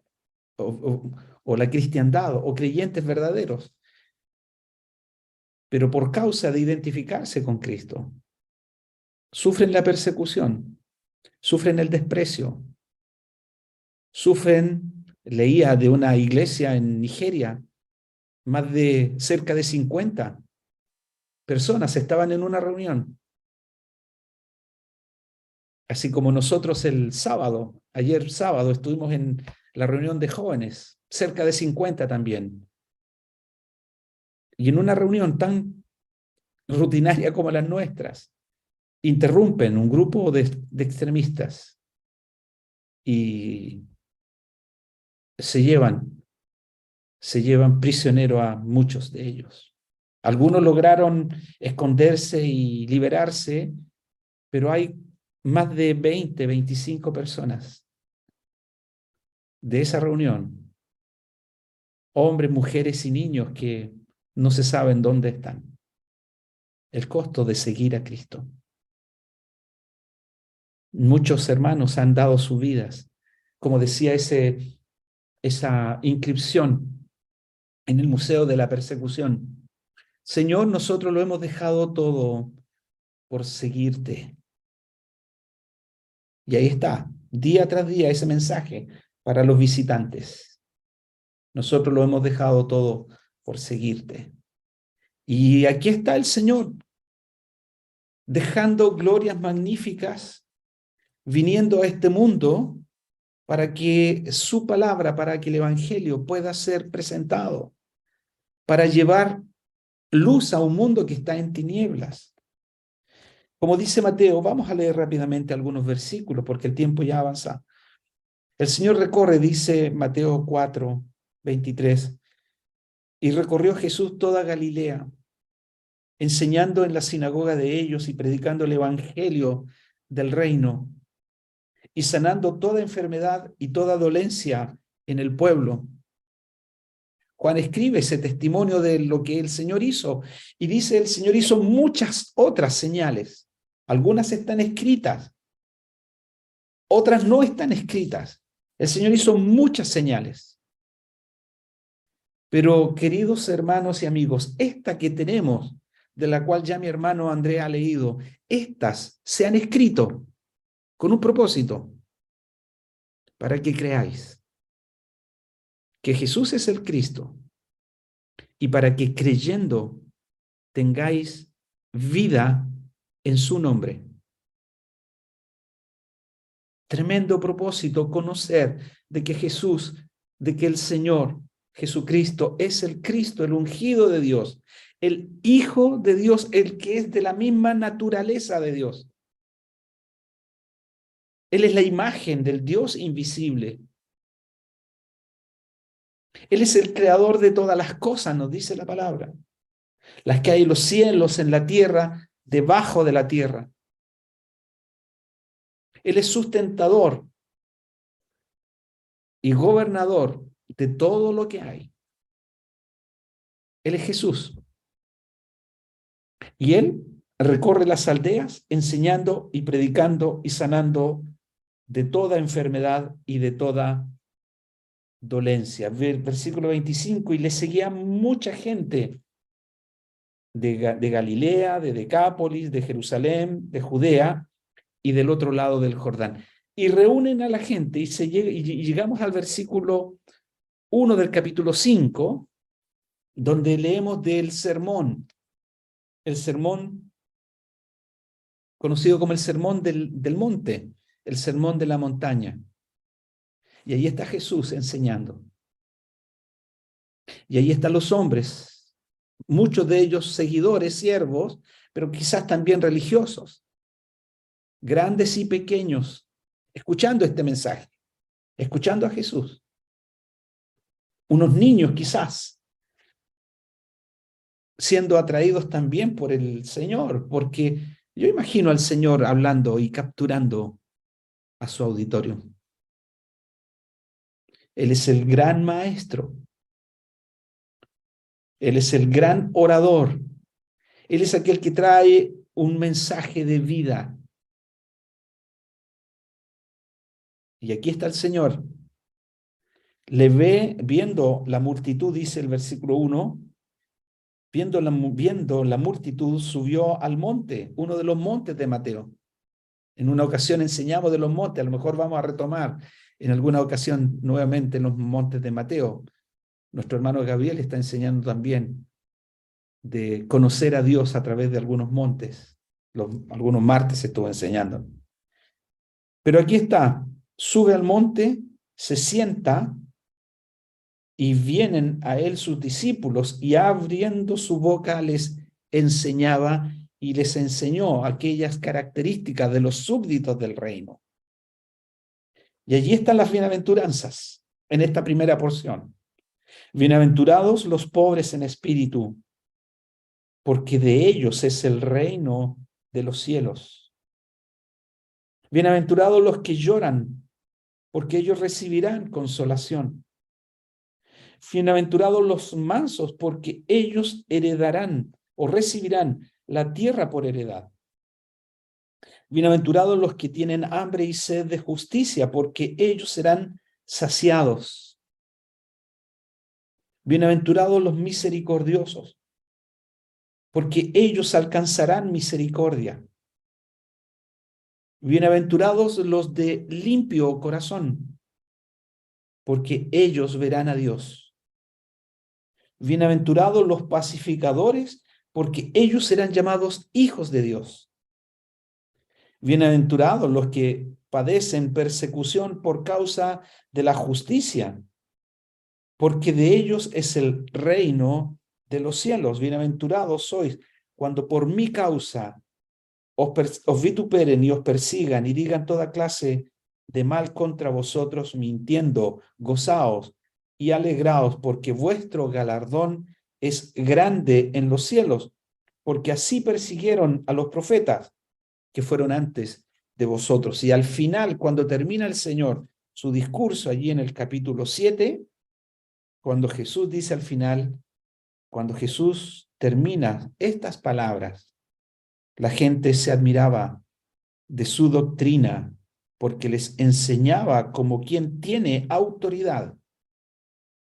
o la cristiandad o creyentes verdaderos, pero por causa de identificarse con Cristo, sufren la persecución, sufren el desprecio, sufren, leía de una iglesia en Nigeria, más de cerca de 50 personas estaban en una reunión, así como nosotros el sábado, ayer sábado estuvimos en la reunión de jóvenes, cerca de 50 también. Y en una reunión tan rutinaria como las nuestras, interrumpen un grupo de extremistas y se llevan prisionero a muchos de ellos. Algunos lograron esconderse y liberarse, pero hay más de 20, 25 personas de esa reunión, hombres, mujeres y niños que no se saben dónde están. El costo de seguir a Cristo. Muchos hermanos han dado sus vidas, como decía esa inscripción en el Museo de la Persecución. Señor, nosotros lo hemos dejado todo por seguirte. Y ahí está, día tras día, ese mensaje para los visitantes. Nosotros lo hemos dejado todo por seguirte. Y aquí está el Señor, dejando glorias magníficas, viniendo a este mundo para que su palabra, para que el Evangelio pueda ser presentado, para llevar luz a un mundo que está en tinieblas. Como dice Mateo, vamos a leer rápidamente algunos versículos porque el tiempo ya avanza. El Señor recorre, dice Mateo 4, 23, y recorrió Jesús toda Galilea, enseñando en la sinagoga de ellos y predicando el evangelio del reino y sanando toda enfermedad y toda dolencia en el pueblo. Juan escribe ese testimonio de lo que el Señor hizo y dice, el Señor hizo muchas otras señales. Algunas están escritas, otras no están escritas. El Señor hizo muchas señales. Pero, queridos hermanos y amigos, esta que tenemos, de la cual ya mi hermano Andrea ha leído, estas se han escrito con un propósito, para que creáis que Jesús es el Cristo y para que creyendo tengáis vida en su nombre. Tremendo propósito, conocer de que Jesús, de que el Señor Jesucristo es el Cristo, el ungido de Dios, el Hijo de Dios, el que es de la misma naturaleza de Dios. Él es la imagen del Dios invisible. Él es el creador de todas las cosas, nos dice la palabra. Las que hay en los cielos, en la tierra, debajo de la tierra. Él es sustentador y gobernador de todo lo que hay. Él es Jesús. Y Él recorre las aldeas enseñando y predicando y sanando de toda enfermedad y de toda dolencia. Versículo 25, y le seguía mucha gente de Galilea, de Decápolis, de Jerusalén, de Judea y del otro lado del Jordán. Y reúnen a la gente y llegamos al versículo 1 del capítulo 5, donde leemos del sermón, el sermón conocido como el sermón del monte, el sermón de la montaña. Y ahí está Jesús enseñando. Y ahí están los hombres, muchos de ellos seguidores, siervos, pero quizás también religiosos, grandes y pequeños, escuchando este mensaje, escuchando a Jesús. Unos niños quizás, siendo atraídos también por el Señor, porque yo imagino al Señor hablando y capturando a su auditorio. Él es el gran maestro. Él es el gran orador. Él es aquel que trae un mensaje de vida. Y aquí está el Señor. Viendo la multitud, dice el versículo 1, viendo la multitud, subió al monte, uno de los montes de Mateo. En una ocasión enseñamos de los montes, a lo mejor vamos a retomar en alguna ocasión nuevamente los montes de Mateo. Nuestro hermano Gabriel está enseñando también de conocer a Dios a través de algunos montes. Algunos martes estuvo enseñando. Pero aquí está, sube al monte, se sienta y vienen a él sus discípulos y abriendo su boca les enseñaba y les enseñó aquellas características de los súbditos del reino. Y allí están las bienaventuranzas en esta primera porción. Bienaventurados los pobres en espíritu, porque de ellos es el reino de los cielos. Bienaventurados los que lloran, porque ellos recibirán consolación. Bienaventurados los mansos, porque ellos heredarán o recibirán la tierra por heredad. Bienaventurados los que tienen hambre y sed de justicia, porque ellos serán saciados. Bienaventurados los misericordiosos, porque ellos alcanzarán misericordia. Bienaventurados los de limpio corazón, porque ellos verán a Dios. Bienaventurados los pacificadores, porque ellos serán llamados hijos de Dios. Bienaventurados los que padecen persecución por causa de la justicia, porque de ellos es el reino de los cielos. Bienaventurados sois cuando por mi causa os vituperen y os persigan y digan toda clase de mal contra vosotros, mintiendo. Gozaos y alegraos, porque vuestro galardón es grande en los cielos, porque así persiguieron a los profetas que fueron antes de vosotros. Y al final, cuando termina el Señor su discurso allí en el capítulo 7, cuando Jesús dice al final, cuando Jesús termina estas palabras, la gente se admiraba de su doctrina porque les enseñaba como quien tiene autoridad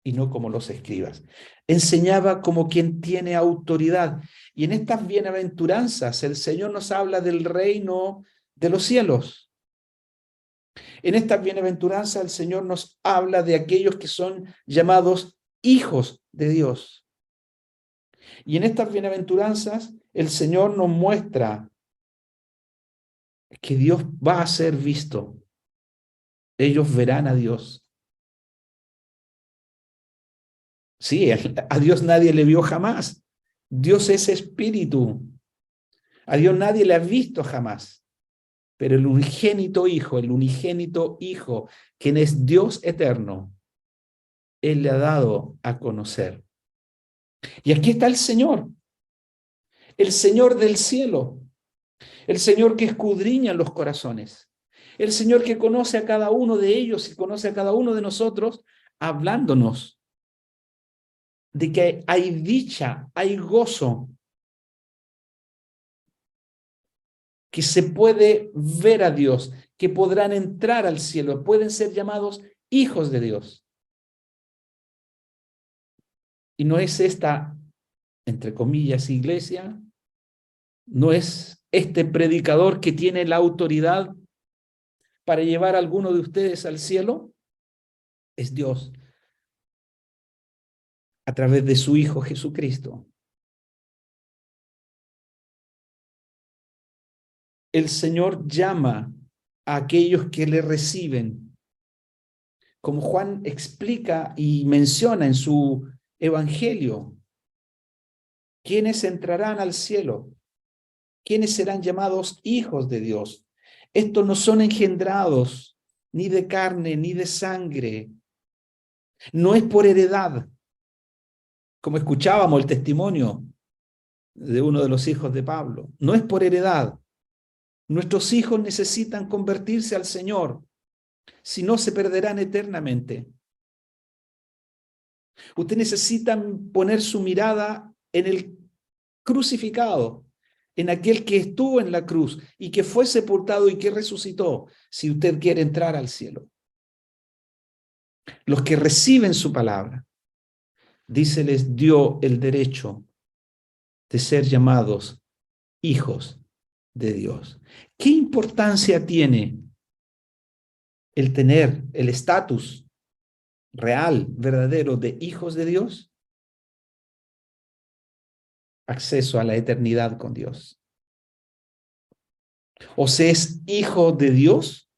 y no como los escribas. Enseñaba como quien tiene autoridad. Y en estas bienaventuranzas el Señor nos habla del reino de los cielos. En estas bienaventuranzas el Señor nos habla de aquellos que son llamados hijos de Dios. Y en estas bienaventuranzas, el Señor nos muestra que Dios va a ser visto. Ellos verán a Dios. Sí, a Dios nadie le vio jamás. Dios es espíritu. A Dios nadie le ha visto jamás. Pero el unigénito Hijo, quien es Dios eterno, Él le ha dado a conocer. Y aquí está el Señor del cielo, el Señor que escudriña los corazones, el Señor que conoce a cada uno de ellos y conoce a cada uno de nosotros, hablándonos de que hay dicha, hay gozo, que se puede ver a Dios, que podrán entrar al cielo, pueden ser llamados hijos de Dios. Y no es esta, entre comillas, iglesia, no es este predicador que tiene la autoridad para llevar a alguno de ustedes al cielo, es Dios a través de su Hijo Jesucristo. El Señor llama a aquellos que le reciben, como Juan explica y menciona en su evangelio. ¿Quiénes entrarán al cielo? ¿Quiénes serán llamados hijos de Dios? Estos no son engendrados ni de carne ni de sangre. No es por heredad, como escuchábamos el testimonio de uno de los hijos de Pablo. No es por heredad. Nuestros hijos necesitan convertirse al Señor, si no se perderán eternamente. Usted necesita poner su mirada en el crucificado, en aquel que estuvo en la cruz y que fue sepultado y que resucitó, si usted quiere entrar al cielo. Los que reciben su palabra, dice, les dio el derecho de ser llamados hijos de Dios. ¿Qué importancia tiene el tener el estatus real, verdadero de hijos de Dios? Acceso a la eternidad con Dios. O se es hijo de Dios,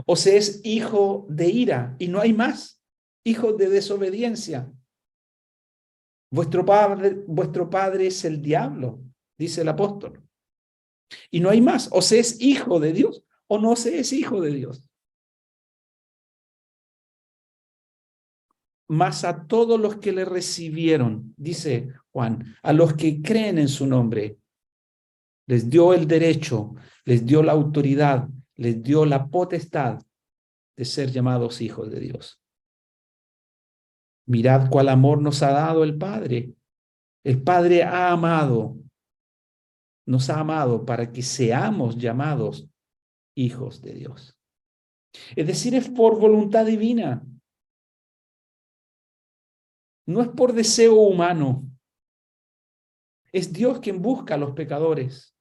o se es hijo de ira, y no hay más. Hijo de desobediencia. Vuestro padre es el diablo, dice el apóstol. Y no hay más. O se es hijo de Dios, o no se es hijo de Dios. Mas a todos los que le recibieron, dice Juan, a los que creen en su nombre, les dio el derecho, les dio la autoridad, les dio la potestad de ser llamados hijos de Dios. Mirad cuál amor nos ha dado el Padre. El Padre nos ha amado para que seamos llamados hijos de Dios. Es decir, es por voluntad divina. No es por deseo humano. Es Dios quien busca a los pecadores.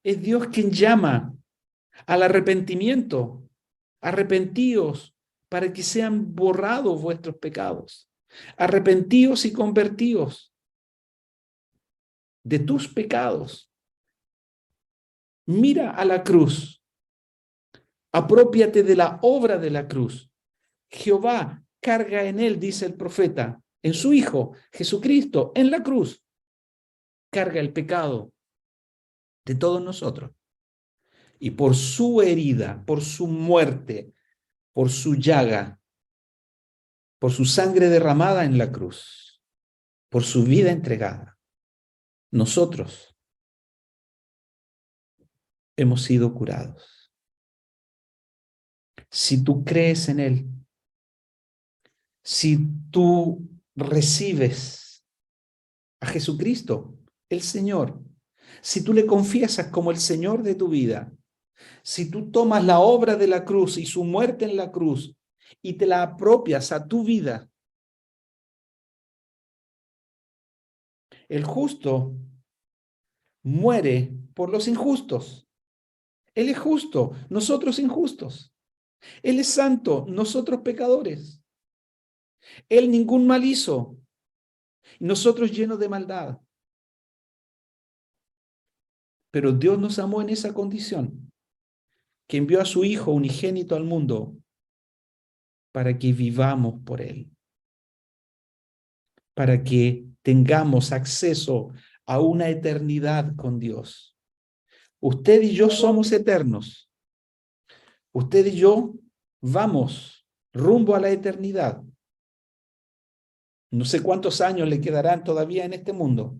Es Dios quien llama al arrepentimiento. Arrepentíos para que sean borrados vuestros pecados. Arrepentíos y convertíos de tus pecados. Mira a la cruz. Aprópiate de la obra de la cruz. Jehová carga en él, dice el profeta, en su Hijo, Jesucristo, en la cruz. Carga el pecado de todos nosotros. Y por su herida, por su muerte, por su llaga, por su sangre derramada en la cruz, por su vida entregada, nosotros hemos sido curados. Si tú crees en Él, si tú recibes a Jesucristo, el Señor, si tú le confiesas como el Señor de tu vida, si tú tomas la obra de la cruz y su muerte en la cruz y te la apropias a tu vida, el justo muere por los injustos. Él es justo, nosotros injustos. Él es santo, nosotros pecadores. Él ningún mal hizo. Y nosotros llenos de maldad. Pero Dios nos amó en esa condición, que envió a su Hijo unigénito al mundo para que vivamos por Él, para que tengamos acceso a una eternidad con Dios. Usted y yo somos eternos. Usted y yo vamos rumbo a la eternidad. No sé cuántos años le quedarán todavía en este mundo,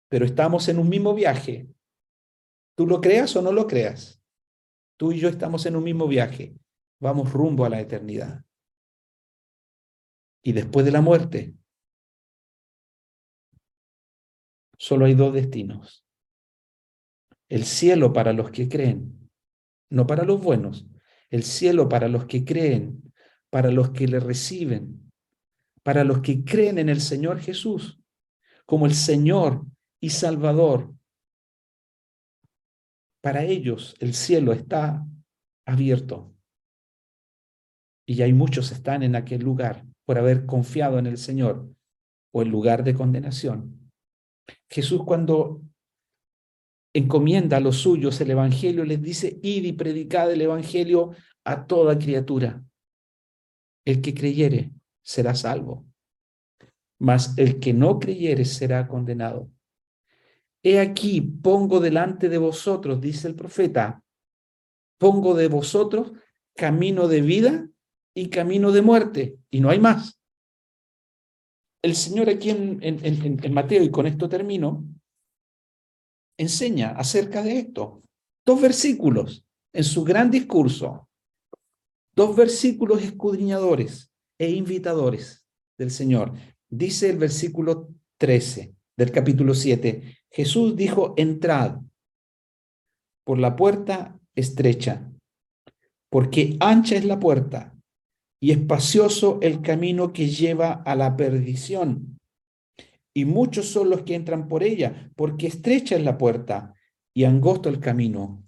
pero estamos en un mismo viaje. Tú lo creas o no lo creas. Tú y yo estamos en un mismo viaje. Vamos rumbo a la eternidad. Y después de la muerte, solo hay dos destinos. El cielo para los que creen, no para los buenos. El cielo para los que creen, para los que le reciben, para los que creen en el Señor Jesús como el Señor y Salvador. Para ellos el cielo está abierto. Y hay muchos que están en aquel lugar por haber confiado en el Señor o el lugar de condenación. Jesús, cuando encomienda a los suyos el Evangelio, les dice: id y predicad el Evangelio a toda criatura. El que creyere será salvo, mas el que no creyere será condenado. He aquí, pongo delante de vosotros, dice el profeta, pongo de vosotros camino de vida y camino de muerte, y no hay más. El Señor aquí en Mateo, y con esto termino, enseña acerca de esto. 2 versículos en su gran discurso, 2 versículos escudriñadores e invitadores del Señor. Dice el versículo 13 del capítulo 7, Jesús dijo: entrad por la puerta estrecha, porque ancha es la puerta y espacioso el camino que lleva a la perdición, y muchos son los que entran por ella, porque estrecha es la puerta y angosto el camino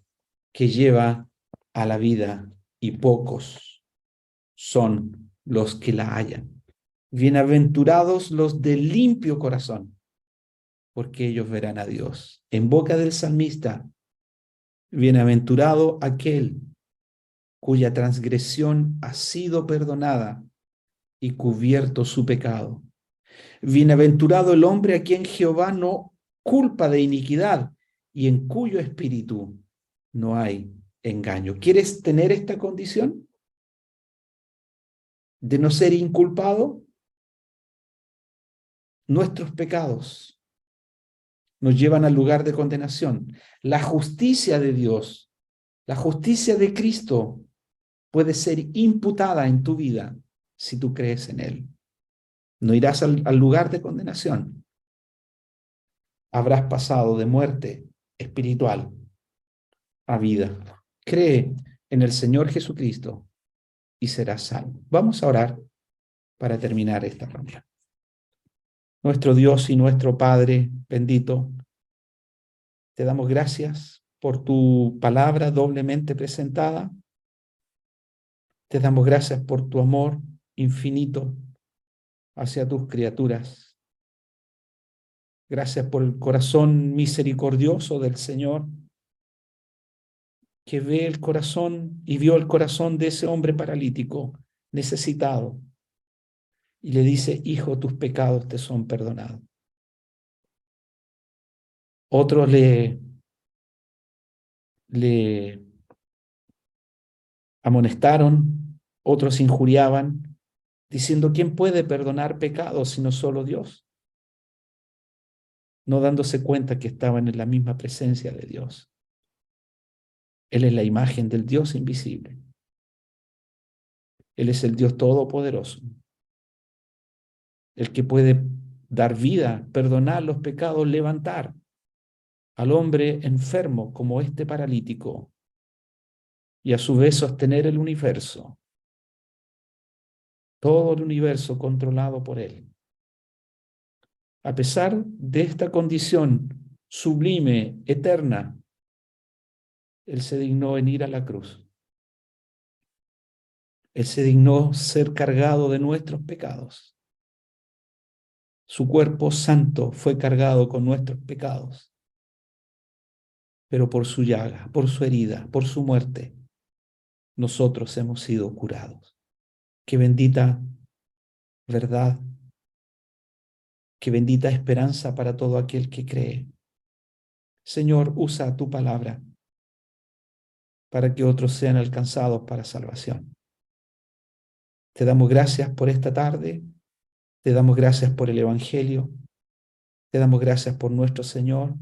que lleva a la vida, y pocos son los que la hallan. Bienaventurados los de limpio corazón, porque ellos verán a Dios. En boca del salmista, bienaventurado aquel cuya transgresión ha sido perdonada y cubierto su pecado. Bienaventurado el hombre a quien Jehová no culpa de iniquidad y en cuyo espíritu no hay engaño. ¿Quieres tener esta condición de no ser inculpado? Nuestros pecados nos llevan al lugar de condenación. La justicia de Dios, la justicia de Cristo puede ser imputada en tu vida si tú crees en Él. No irás al lugar de condenación. Habrás pasado de muerte espiritual a vida. Cree en el Señor Jesucristo y serás salvo. Vamos a orar para terminar esta reunión. Nuestro Dios y nuestro Padre bendito, te damos gracias por tu palabra doblemente presentada. Te damos gracias por tu amor infinito hacia tus criaturas. Gracias por el corazón misericordioso del Señor, que ve el corazón y vio el corazón de ese hombre paralítico, necesitado, y le dice: hijo, tus pecados te son perdonados. Otros le amonestaron, otros injuriaban, diciendo: ¿quién puede perdonar pecados sino solo Dios? No dándose cuenta que estaban en la misma presencia de Dios. Él es la imagen del Dios invisible. Él es el Dios todopoderoso, el que puede dar vida, perdonar los pecados, levantar al hombre enfermo como este paralítico y a su vez sostener el universo, todo el universo controlado por Él. A pesar de esta condición sublime, eterna, Él se dignó venir a la cruz. Él se dignó ser cargado de nuestros pecados. Su cuerpo santo fue cargado con nuestros pecados, pero por su llaga, por su herida, por su muerte, nosotros hemos sido curados. Qué bendita verdad, qué bendita esperanza para todo aquel que cree. Señor, usa tu palabra para que otros sean alcanzados para salvación. Te damos gracias por esta tarde, te damos gracias por el Evangelio, te damos gracias por nuestro Señor,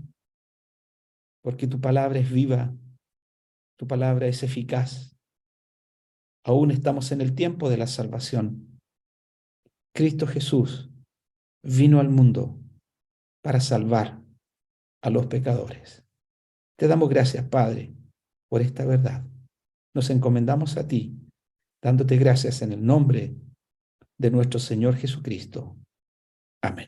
porque tu palabra es viva, tu palabra es eficaz. Aún estamos en el tiempo de la salvación. Cristo Jesús vino al mundo para salvar a los pecadores. Te damos gracias, Padre, por esta verdad. Nos encomendamos a ti, dándote gracias en el nombre de nuestro Señor Jesucristo. Amén.